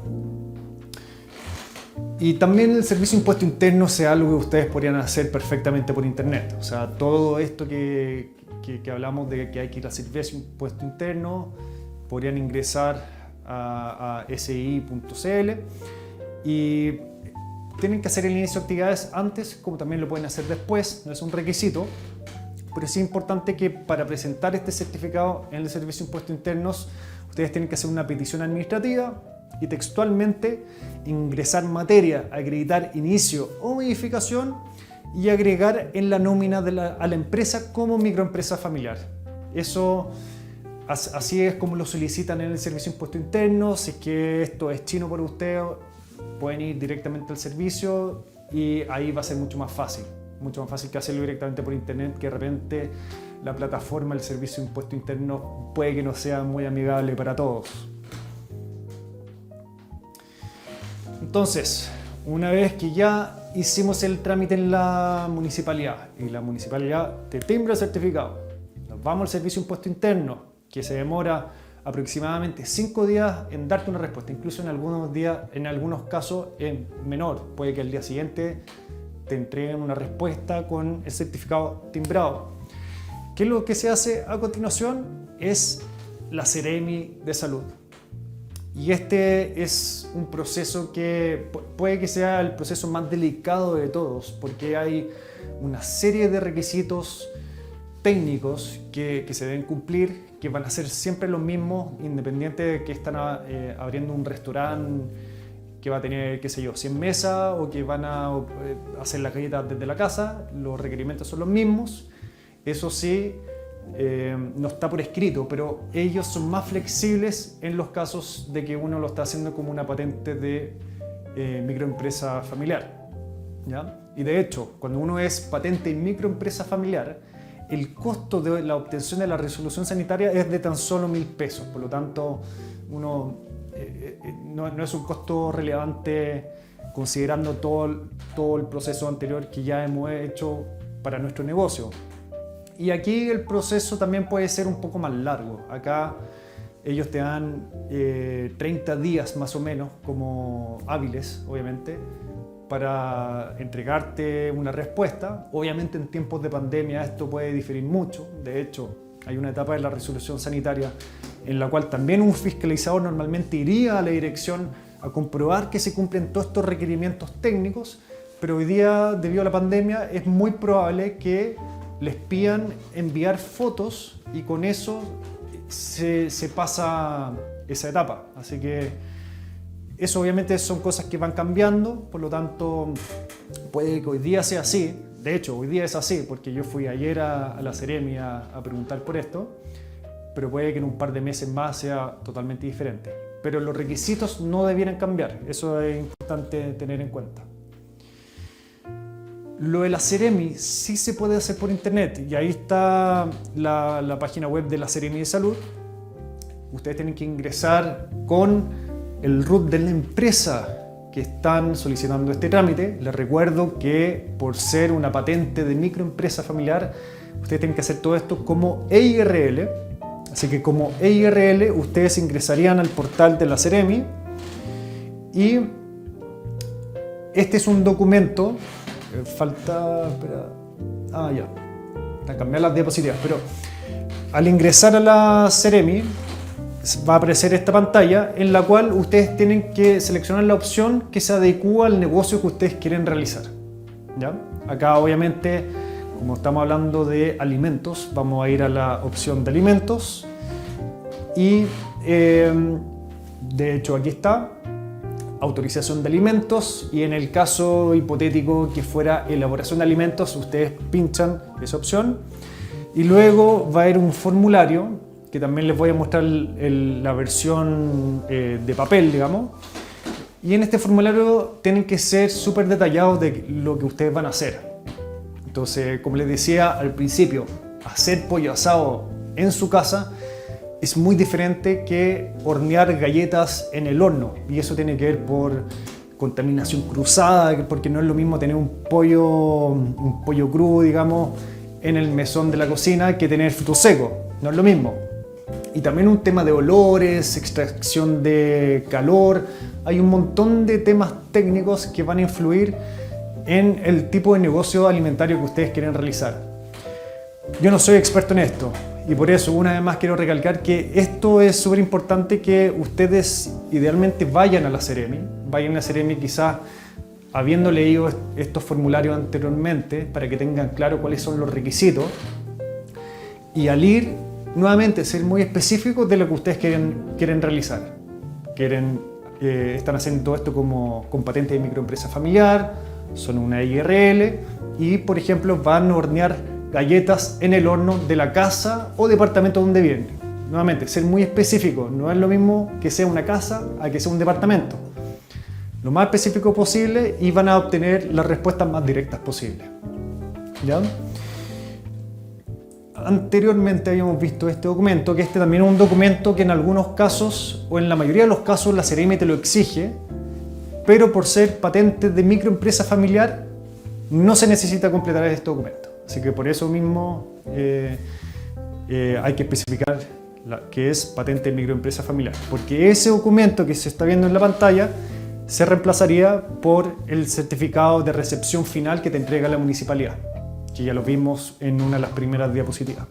Y también el Servicio de Impuestos Internos es algo que ustedes podrían hacer perfectamente por internet. O sea, todo esto que hablamos de que hay que ir al Servicio de Impuestos Internos, podrían ingresar a si.cl y tienen que hacer el inicio de actividades antes, como también lo pueden hacer después, no es un requisito, pero sí es importante que para presentar este certificado en el Servicio de Impuestos Internos, ustedes tienen que hacer una petición administrativa y textualmente ingresar materia, acreditar inicio o modificación y agregar en la nómina a la empresa como microempresa familiar. Eso, así es como lo solicitan en el Servicio de Impuestos Internos. Si es que esto es chino para ustedes, pueden ir directamente al servicio y ahí va a ser mucho más fácil que hacerlo directamente por internet, que de repente la plataforma del Servicio de Impuestos Internos puede que no sea muy amigable para todos. Entonces, una vez que ya hicimos el trámite en la municipalidad y la municipalidad te timbra el certificado, nos vamos al Servicio de Impuestos Internos, que se demora aproximadamente 5 días en darte una respuesta. Incluso en algunos casos es menor. Puede que al día siguiente te entreguen una respuesta con el certificado timbrado. ¿Qué es lo que se hace a continuación? Es la Seremi de Salud. Y este es un proceso que puede que sea el proceso más delicado de todos, porque hay una serie de requisitos técnicos que se deben cumplir, que van a ser siempre los mismos, independiente de que están abriendo un restaurante que va a tener, qué sé yo, 100 mesas, o que van a hacer las galletas desde la casa. Los requerimientos son los mismos. Eso sí, no está por escrito, pero ellos son más flexibles en los casos de que uno lo está haciendo como una patente de microempresa familiar, ¿ya? Y de hecho, cuando uno es patente en microempresa familiar, el costo de la obtención de la resolución sanitaria es de tan solo 1.000 pesos. Por lo tanto, no es un costo relevante considerando todo el proceso anterior que ya hemos hecho para nuestro negocio. Y aquí el proceso también puede ser un poco más largo. Acá ellos te dan 30 días más o menos como hábiles, obviamente, para entregarte una respuesta. Obviamente en tiempos de pandemia esto puede diferir mucho. De hecho, hay una etapa de la resolución sanitaria en la cual también un fiscalizador normalmente iría a la dirección a comprobar que se cumplen todos estos requerimientos técnicos, pero hoy día, debido a la pandemia, es muy probable que les pidan enviar fotos y con eso se pasa esa etapa. Así que eso obviamente son cosas que van cambiando, por lo tanto puede que hoy día sea así. De hecho, hoy día es así porque yo fui ayer a la Seremi a preguntar por esto, pero puede que en un par de meses más sea totalmente diferente. Pero los requisitos no debieran cambiar, eso es importante tener en cuenta. Lo de la Seremi sí se puede hacer por internet y ahí está la página web de la Seremi de Salud. Ustedes tienen que ingresar con el RUT de la empresa que están solicitando este trámite. Les recuerdo que por ser una patente de microempresa familiar, ustedes tienen que hacer todo esto como EIRL. Así que como EIRL ustedes ingresarían al portal de la Seremi y este es un documento. Falta... ya. A cambiar las diapositivas. Pero al ingresar a la Seremi va a aparecer esta pantalla en la cual ustedes tienen que seleccionar la opción que se adecua al negocio que ustedes quieren realizar. ¿Ya? Acá obviamente, como estamos hablando de alimentos, vamos a ir a la opción de alimentos y de hecho aquí está autorización de alimentos y en el caso hipotético que fuera elaboración de alimentos, ustedes pinchan esa opción y luego va a ir un formulario que también les voy a mostrar la versión de papel, digamos. Y en este formulario tienen que ser súper detallados de lo que ustedes van a hacer. Entonces, como les decía al principio, hacer pollo asado en su casa es muy diferente que hornear galletas en el horno. Y eso tiene que ver por contaminación cruzada, porque no es lo mismo tener un pollo crudo, digamos, en el mesón de la cocina que tener fruto seco. No es lo mismo. Y también un tema de olores, extracción de calor. Hay un montón de temas técnicos que van a influir en el tipo de negocio alimentario que ustedes quieren realizar. Yo no soy experto en esto y por eso una vez más quiero recalcar que esto es súper importante que ustedes idealmente vayan a la Seremi quizás habiendo leído estos formularios anteriormente para que tengan claro cuáles son los requisitos y al ir nuevamente ser muy específicos de lo que ustedes quieren realizar. Están haciendo todo esto con patente de microempresa familiar, son una IRL y por ejemplo van a hornear galletas en el horno de la casa o departamento donde viven. Nuevamente, ser muy específico, no es lo mismo que sea una casa a que sea un departamento. Lo más específico posible y van a obtener las respuestas más directas posibles. ¿Ya? Anteriormente habíamos visto este documento, que este también es un documento que en algunos casos, o en la mayoría de los casos, la Seremi te lo exige, pero por ser patente de microempresa familiar, no se necesita completar este documento. Así que por eso mismo hay que especificar que es patente de microempresa familiar, porque ese documento que se está viendo en la pantalla se reemplazaría por el certificado de recepción final que te entrega la municipalidad, que ya lo vimos en una de las primeras diapositivas.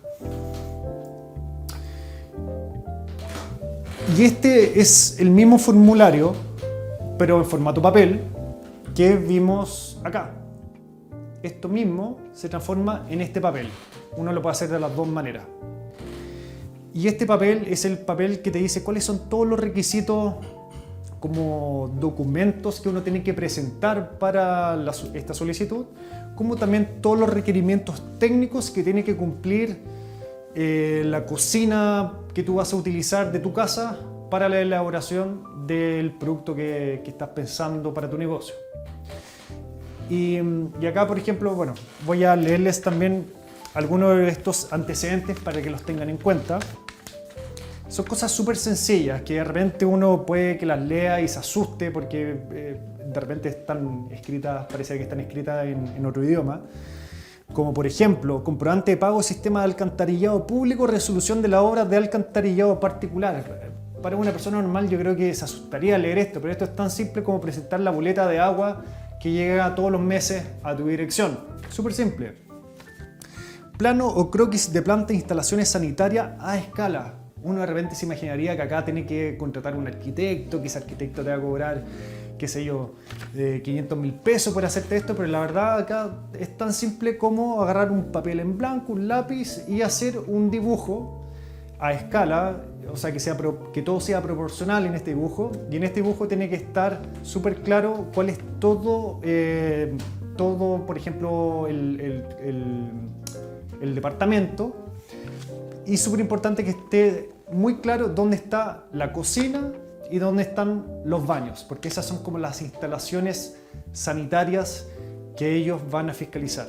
Y este es el mismo formulario, pero en formato papel, que vimos acá. Esto mismo se transforma en este papel. Uno lo puede hacer de las dos maneras. Y este papel es el papel que te dice cuáles son todos los requisitos como documentos que uno tiene que presentar para esta solicitud, como también todos los requerimientos técnicos que tiene que cumplir la cocina que tú vas a utilizar de tu casa para la elaboración del producto que estás pensando para tu negocio. Y acá, por ejemplo, bueno, voy a leerles también algunos de estos antecedentes para que los tengan en cuenta. Son cosas súper sencillas que de repente uno puede que las lea y se asuste porque de repente están escritas, parece que están escritas en otro idioma. Como por ejemplo, comprobante de pago, sistema de alcantarillado público, resolución de la obra de alcantarillado particular. Para una persona normal yo creo que se asustaría al leer esto, pero esto es tan simple como presentar la boleta de agua que llega todos los meses a tu dirección. Súper simple. Plano o croquis de planta de instalaciones sanitarias a escala. Uno de repente se imaginaría que acá tiene que contratar un arquitecto, que ese arquitecto te va a cobrar, qué sé yo, 500.000 pesos por hacerte esto, pero la verdad acá es tan simple como agarrar un papel en blanco, un lápiz y hacer un dibujo a escala, o sea que todo sea proporcional en este dibujo, y en este dibujo tiene que estar súper claro cuál es todo, por ejemplo, el departamento, y súper importante que esté muy claro dónde está la cocina y dónde están los baños, porque esas son como las instalaciones sanitarias que ellos van a fiscalizar.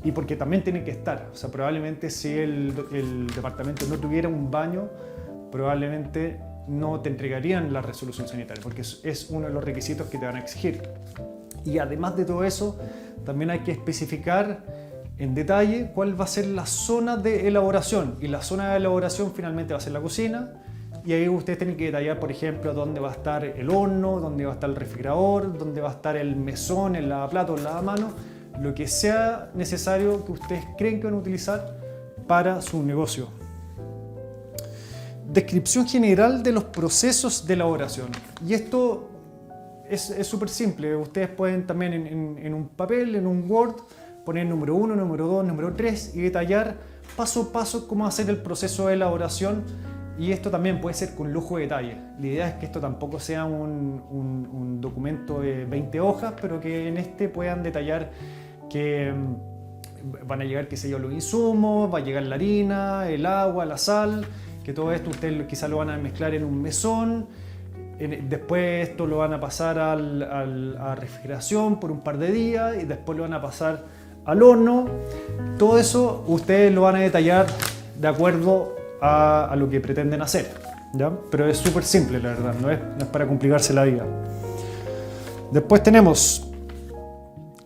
Y porque también tienen que estar, o sea, probablemente si el departamento no tuviera un baño, probablemente no te entregarían la resolución sanitaria, porque es uno de los requisitos que te van a exigir. Y además de todo eso, también hay que especificar en detalle cuál va a ser la zona de elaboración, y la zona de elaboración finalmente va a ser la cocina, y ahí ustedes tienen que detallar, por ejemplo, dónde va a estar el horno, dónde va a estar el refrigerador, dónde va a estar el mesón, el lavaplatos, el lavamanos, lo que sea necesario que ustedes creen que van a utilizar para su negocio. Descripción general de los procesos de elaboración. Y esto es súper simple. Ustedes pueden también en un papel, en un Word, poner número 1, número 2, número 3 y detallar paso a paso cómo hacer el proceso de elaboración. Y esto también puede ser con lujo de detalle. La idea es que esto tampoco sea un documento de 20 hojas, pero que en este puedan detallar que van a llegar, qué sé yo, los insumos, va a llegar la harina, el agua, la sal, que todo esto ustedes quizás lo van a mezclar en un mesón. Después esto lo van a pasar a refrigeración por un par de días y después lo van a pasar al horno. Todo eso ustedes lo van a detallar de acuerdo a lo que pretenden hacer, ¿ya? Pero es súper simple, la verdad, no es para complicarse la vida. Después tenemos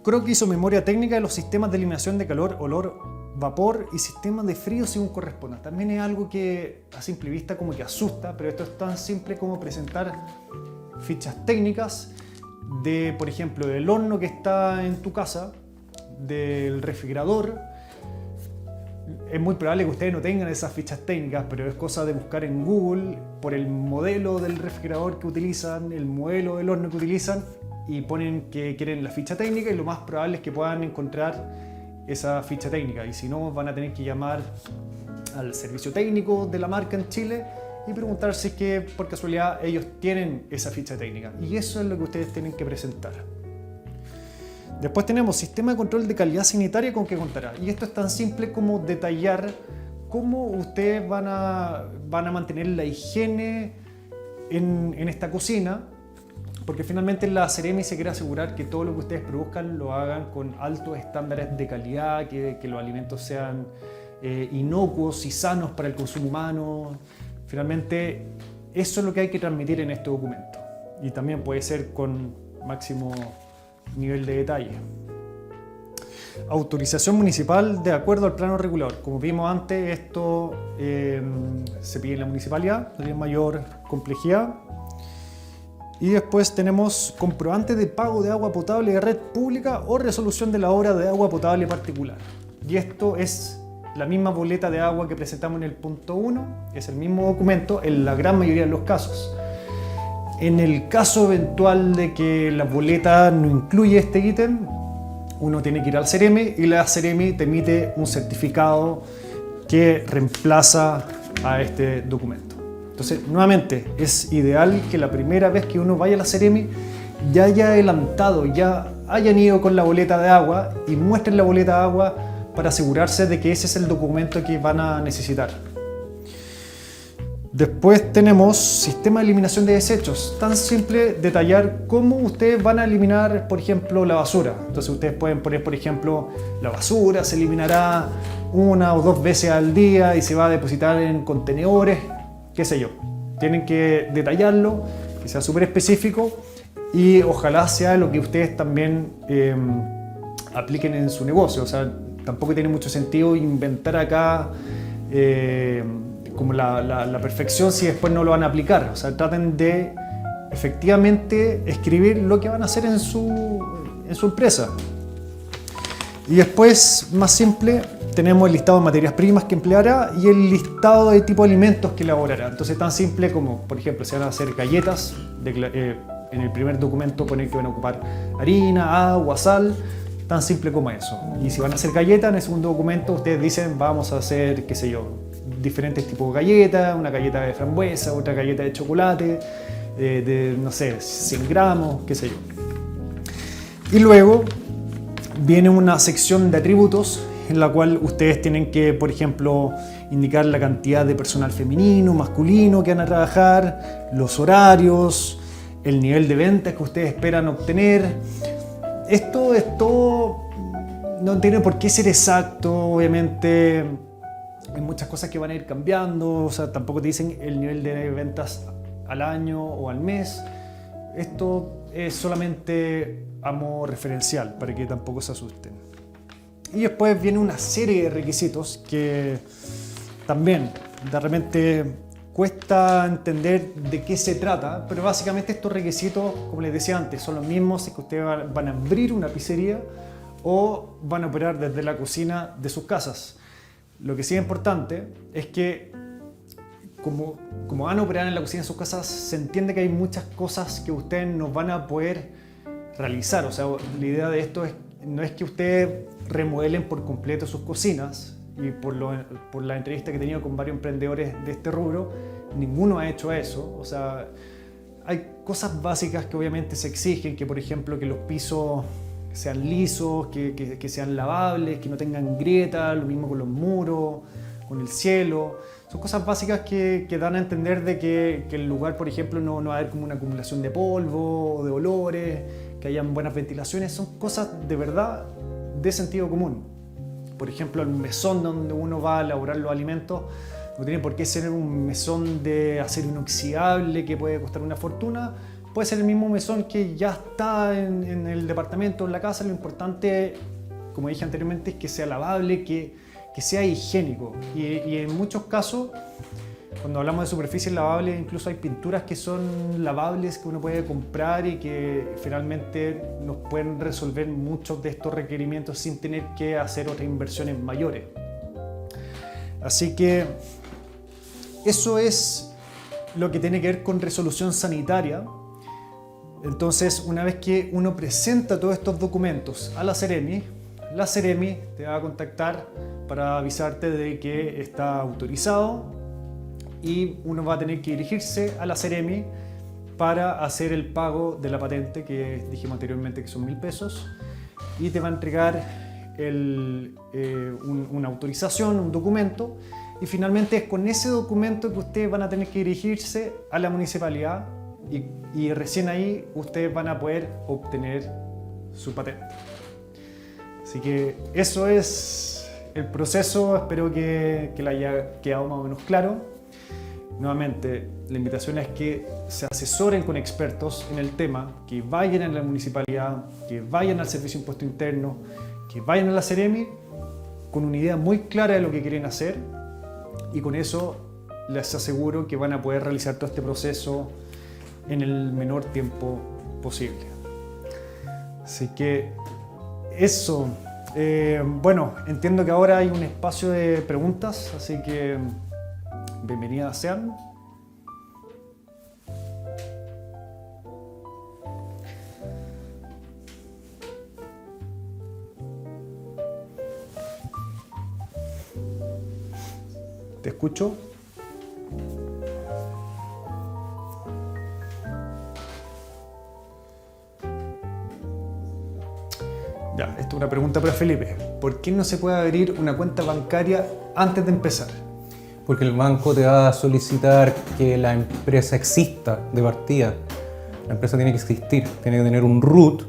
croquis o memoria técnica de los sistemas de eliminación de calor, olor, vapor y sistemas de frío según corresponda. También es algo que a simple vista como que asusta, pero esto es tan simple como presentar fichas técnicas de, por ejemplo, del horno que está en tu casa, del refrigerador. Es muy probable que ustedes no tengan esas fichas técnicas, pero es cosa de buscar en Google por el modelo del refrigerador que utilizan, el modelo del horno que utilizan, y ponen que quieren la ficha técnica, y lo más probable es que puedan encontrar esa ficha técnica. Y si no, van a tener que llamar al servicio técnico de la marca en Chile y preguntar si es que por casualidad ellos tienen esa ficha técnica. Y eso es lo que ustedes tienen que presentar. Después tenemos sistema de control de calidad sanitaria con que contará. Y esto es tan simple como detallar cómo ustedes van a mantener la higiene en esta cocina, porque finalmente la Ceremi se quiere asegurar que todo lo que ustedes produzcan lo hagan con altos estándares de calidad, que los alimentos sean inocuos y sanos para el consumo humano. Finalmente eso es lo que hay que transmitir en este documento, y también puede ser con máximo nivel de detalle. Autorización municipal de acuerdo al plano regulador. Como vimos antes, esto se pide en la municipalidad, no tiene mayor complejidad. Y después tenemos comprobante de pago de agua potable de red pública o resolución de la obra de agua potable particular. Y esto es la misma boleta de agua que presentamos en el punto 1, es el mismo documento en la gran mayoría de los casos. En el caso eventual de que la boleta no incluye este ítem, uno tiene que ir al Ceremi y la Ceremi te emite un certificado que reemplaza a este documento. Entonces, nuevamente, es ideal que la primera vez que uno vaya a la Ceremi ya haya adelantado, ya hayan ido con la boleta de agua y muestren la boleta de agua para asegurarse de que ese es el documento que van a necesitar. Después tenemos sistema de eliminación de desechos. Tan simple detallar cómo ustedes van a eliminar, por ejemplo, la basura. Entonces ustedes pueden poner, por ejemplo, la basura se eliminará 1 o 2 veces al día y se va a depositar en contenedores, qué sé yo. Tienen que detallarlo, que sea súper específico, y ojalá sea lo que ustedes también apliquen en su negocio. O sea, tampoco tiene mucho sentido inventar acá como la perfección si después no lo van a aplicar. O sea, traten de efectivamente escribir lo que van a hacer en su empresa. Y después, más simple, tenemos el listado de materias primas que empleará y el listado de tipo de alimentos que elaborará. Entonces, tan simple como, por ejemplo, si van a hacer galletas, en el primer documento ponen que van a ocupar harina, agua, sal, tan simple como eso. Y si van a hacer galletas, en el segundo documento ustedes dicen, vamos a hacer, qué sé yo, diferentes tipos de galletas, una galleta de frambuesa, otra galleta de chocolate, no sé, 100 gramos, qué sé yo. Y luego viene una sección de atributos en la cual ustedes tienen que, por ejemplo, indicar la cantidad de personal femenino, masculino que van a trabajar, los horarios, el nivel de ventas que ustedes esperan obtener. Esto es todo, no tiene por qué ser exacto, obviamente hay muchas cosas que van a ir cambiando, o sea, tampoco te dicen el nivel de ventas al año o al mes. Esto es solamente a modo referencial, para que tampoco se asusten. Y después viene una serie de requisitos que también de repente cuesta entender de qué se trata, pero básicamente estos requisitos, como les decía antes, son los mismos si que ustedes van a abrir una pizzería o van a operar desde la cocina de sus casas. Lo que sí es importante es que como van a operar en la cocina de sus casas, se entiende que hay muchas cosas que ustedes no van a poder realizar. O sea, la idea de esto no es que ustedes remodelen por completo sus cocinas, y por la entrevista que he tenido con varios emprendedores de este rubro, ninguno ha hecho eso. O sea, hay cosas básicas que obviamente se exigen, que por ejemplo que los pisos sean lisos, que sean lavables, que no tengan grietas, lo mismo con los muros, con el cielo. Son cosas básicas que dan a entender de que el lugar, por ejemplo, no va a haber como una acumulación de polvo o de olores, que hayan buenas ventilaciones. Son cosas de verdad de sentido común. Por ejemplo, el mesón donde uno va a elaborar los alimentos no tiene por qué ser un mesón de acero inoxidable que puede costar una fortuna. Puede ser el mismo mesón que ya está en el departamento, en la casa. Lo importante, como dije anteriormente, es que sea lavable, que sea higiénico. Y en muchos casos, cuando hablamos de superficies lavables, incluso hay pinturas que son lavables que uno puede comprar y que finalmente nos pueden resolver muchos de estos requerimientos sin tener que hacer otras inversiones mayores. Así que eso es lo que tiene que ver con resolución sanitaria. Entonces, una vez que uno presenta todos estos documentos a la Ceremi te va a contactar para avisarte de que está autorizado, y uno va a tener que dirigirse a la Ceremi para hacer el pago de la patente, que dijimos anteriormente que son 1.000 pesos, y te va a entregar una autorización, un documento, y finalmente es con ese documento que ustedes van a tener que dirigirse a la municipalidad, y recién ahí ustedes van a poder obtener su patente. Así que eso es el proceso, espero que le haya quedado más o menos claro. Nuevamente, la invitación es que se asesoren con expertos en el tema, que vayan a la municipalidad, que vayan al Servicio de Impuesto Interno, que vayan a la Ceremi con una idea muy clara de lo que quieren hacer, y con eso les aseguro que van a poder realizar todo este proceso en el menor tiempo posible. Así que eso. Bueno, entiendo que ahora hay un espacio de preguntas, así que bienvenidas sean. ¿Te escucho? Ya, esta es una pregunta para Felipe. ¿Por qué no se puede abrir una cuenta bancaria antes de empezar? Porque el banco te va a solicitar que la empresa exista de partida. La empresa tiene que existir, tiene que tener un root,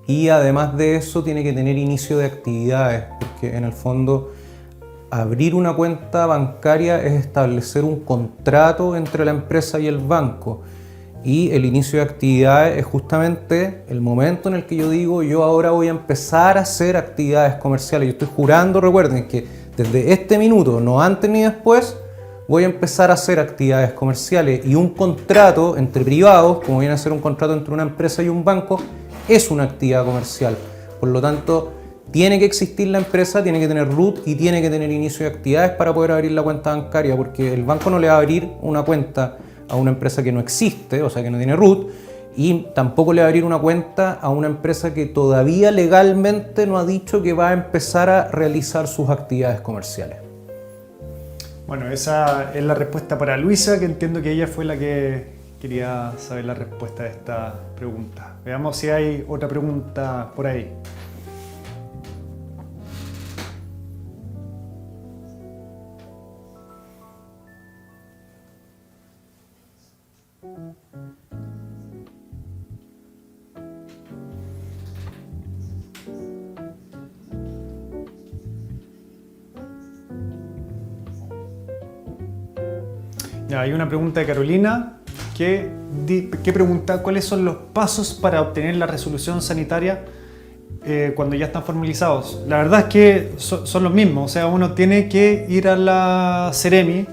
y además de eso tiene que tener inicio de actividades, porque en el fondo abrir una cuenta bancaria es establecer un contrato entre la empresa y el banco, y el inicio de actividades es justamente el momento en el que yo digo, yo ahora voy a empezar a hacer actividades comerciales. Yo estoy jurando, recuerden, que desde este minuto, no antes ni después, voy a empezar a hacer actividades comerciales, y un contrato entre privados, como viene a ser un contrato entre una empresa y un banco, es una actividad comercial. Por lo tanto, tiene que existir la empresa, tiene que tener root y tiene que tener inicio de actividades para poder abrir la cuenta bancaria, porque el banco no le va a abrir una cuenta a una empresa que no existe, o sea que no tiene root, y tampoco le va a abrir una cuenta a una empresa que todavía legalmente no ha dicho que va a empezar a realizar sus actividades comerciales. Bueno, esa es la respuesta para Luisa, que entiendo que ella fue la que quería saber la respuesta de esta pregunta. Veamos si hay otra pregunta por ahí. Ya, hay una pregunta de Carolina que pregunta cuáles son los pasos para obtener la resolución sanitaria cuando ya están formalizados. La verdad es que son los mismos, o sea, uno tiene que ir a la Ceremi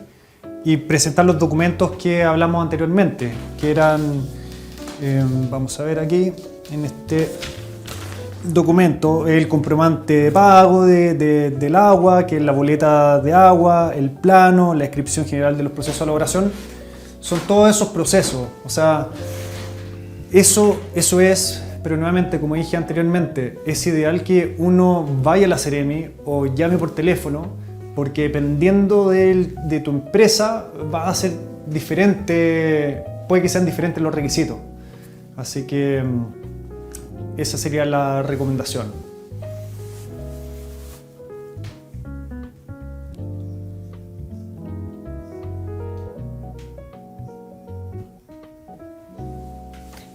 y presentar los documentos que hablamos anteriormente, que eran, vamos a ver aquí, en este documento, el comprobante de pago del agua, que es la boleta de agua, el plano, la descripción general de los procesos de elaboración. Son todos esos procesos, o sea, eso es, pero nuevamente, como dije anteriormente, es ideal que uno vaya a la Ceremi o llame por teléfono, porque dependiendo de tu empresa va a ser diferente, puede que sean diferentes los requisitos. Así que esa sería la recomendación.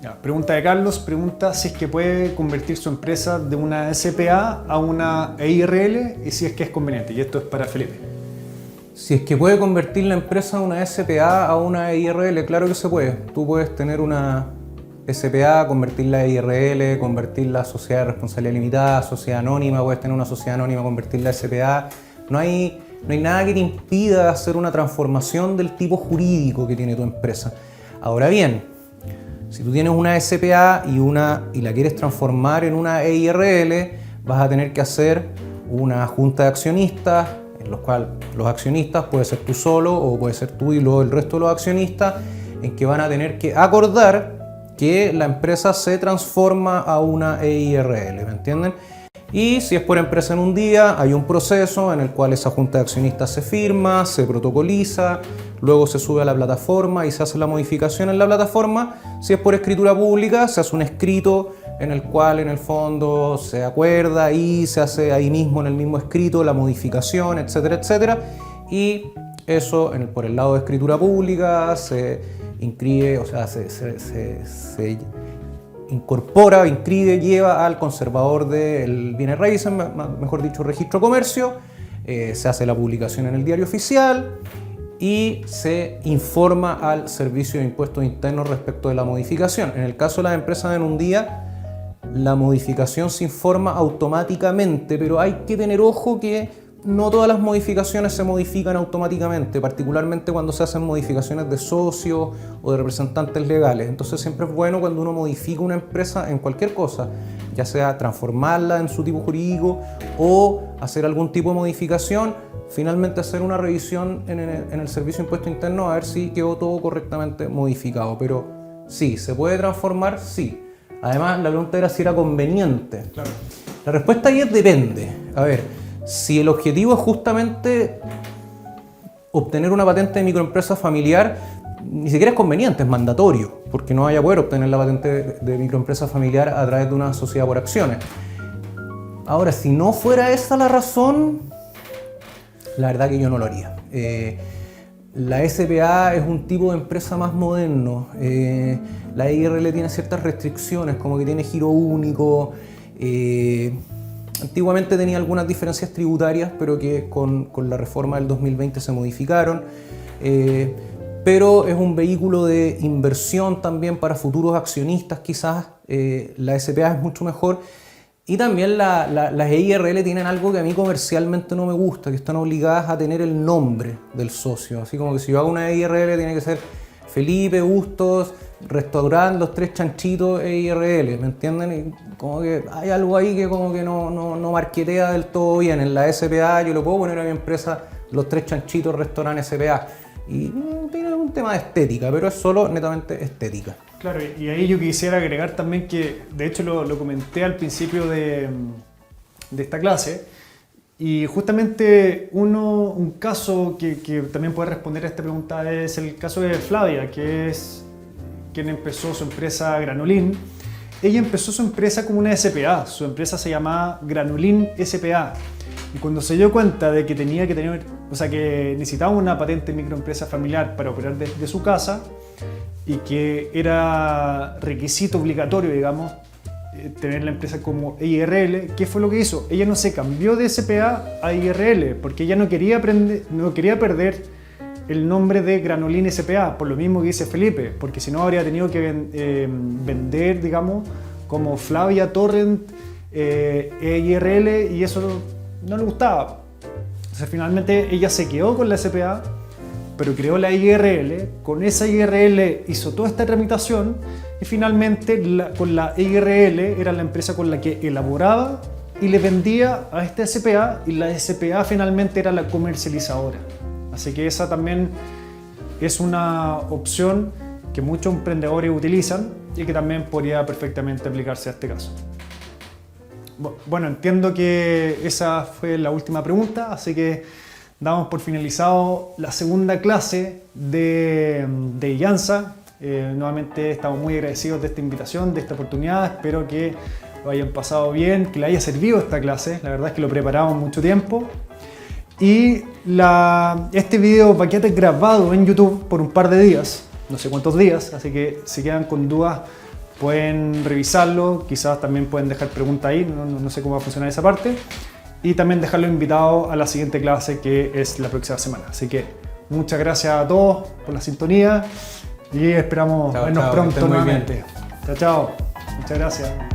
Ya, pregunta de Carlos, pregunta si es que puede convertir su empresa de una SPA a una EIRL y si es que es conveniente. Y esto es para Felipe. Si es que puede convertir la empresa de una SPA a una EIRL, claro que se puede. Tú puedes tener una SPA, convertirla a IRL, convertirla a sociedad de responsabilidad limitada, sociedad anónima, puedes tener una sociedad anónima, convertirla a SPA. No hay nada que te impida hacer una transformación del tipo jurídico que tiene tu empresa. Ahora bien, si tú tienes una SPA y la quieres transformar en una EIRL, vas a tener que hacer una junta de accionistas, en los cuales los accionistas, puede ser tú solo o puede ser tú y luego el resto de los accionistas, en que van a tener que acordar que la empresa se transforma a una EIRL, ¿me entienden? Y si es por empresa en un día, hay un proceso en el cual esa junta de accionistas se firma, se protocoliza, luego se sube a la plataforma y se hace la modificación en la plataforma. Si es por escritura pública, se hace un escrito en el cual en el fondo se acuerda y se hace ahí mismo en el mismo escrito la modificación, etcétera, etcétera. Y eso por el lado de escritura pública se inscribe, o sea, se incorpora, inscribe, lleva al conservador del bienes raíces, mejor dicho, registro comercio, se hace la publicación en el diario oficial y se informa al Servicio de Impuestos Internos respecto de la modificación. En el caso de las empresas en un día, la modificación se informa automáticamente, pero hay que tener ojo que no todas las modificaciones se modifican automáticamente, particularmente cuando se hacen modificaciones de socios o de representantes legales. Entonces siempre es bueno cuando uno modifica una empresa en cualquier cosa, ya sea transformarla en su tipo jurídico o hacer algún tipo de modificación, finalmente hacer una revisión en el Servicio de Impuestos Internos a ver si quedó todo correctamente modificado. Pero sí, ¿se puede transformar? Sí. Además, la pregunta era si era conveniente. Claro. La respuesta ahí es depende. A ver, si el objetivo es justamente obtener una patente de microempresa familiar, ni siquiera es conveniente, es mandatorio, porque no vaya a poder obtener la patente de microempresa familiar a través de una sociedad por acciones. Ahora, si no fuera esa la razón, la verdad que yo no lo haría. La SPA es un tipo de empresa más moderno. La IRL tiene ciertas restricciones, como que tiene giro único. Antiguamente tenía algunas diferencias tributarias, pero que con la reforma del 2020 se modificaron. Pero es un vehículo de inversión también para futuros accionistas, quizás. La SPA es mucho mejor. Y también las EIRL tienen algo que a mí comercialmente no me gusta, que están obligadas a tener el nombre del socio. Así como que si yo hago una EIRL tiene que ser Felipe Bustos, restaurante Los Tres Chanchitos EIRL, ¿me entienden? Y como que hay algo ahí que como que no marketea del todo bien. En la SPA yo lo puedo poner a mi empresa Los Tres Chanchitos Restaurante SPA. Y tiene un tema de estética, pero es solo netamente estética. Claro, y ahí yo quisiera agregar también que, de hecho lo comenté al principio de esta clase, y justamente un caso que también puede responder a esta pregunta es el caso de Flavia, que es quien empezó su empresa Granulin. Ella empezó su empresa como una SPA, su empresa se llamaba Granulin SPA. Y cuando se dio cuenta de que tenía que tener, o sea, que necesitaba una patente microempresa familiar para operar desde su casa y que era requisito obligatorio, digamos, tener la empresa como EIRL, ¿qué fue lo que hizo? Ella no se cambió de SPA a EIRL porque ella no quería perder el nombre de Granulin SPA, por lo mismo que dice Felipe, porque si no habría tenido que vender, digamos, como Flavia Torrent EIRL, y eso no le gustaba. Entonces finalmente ella se quedó con la SPA, pero creó la IRL, con esa IRL hizo toda esta tramitación y finalmente con la IRL era la empresa con la que elaboraba y le vendía a esta SPA, y la SPA finalmente era la comercializadora. Así que esa también es una opción que muchos emprendedores utilizan y que también podría perfectamente aplicarse a este caso. Bueno, entiendo que esa fue la última pregunta, así que damos por finalizado la segunda clase de IANSA. Nuevamente estamos muy agradecidos de esta invitación, de esta oportunidad. Espero que lo hayan pasado bien, que les haya servido esta clase. La verdad es que lo preparamos mucho tiempo. Y este video va a quedar grabado en YouTube por un par de días, no sé cuántos días, así que si quedan con dudas pueden revisarlo, quizás también pueden dejar preguntas ahí, no sé cómo va a funcionar esa parte, y también dejarlo invitado a la siguiente clase que es la próxima semana. Así que muchas gracias a todos por la sintonía y esperamos vernos pronto nuevamente. Chao, chao. Muchas gracias.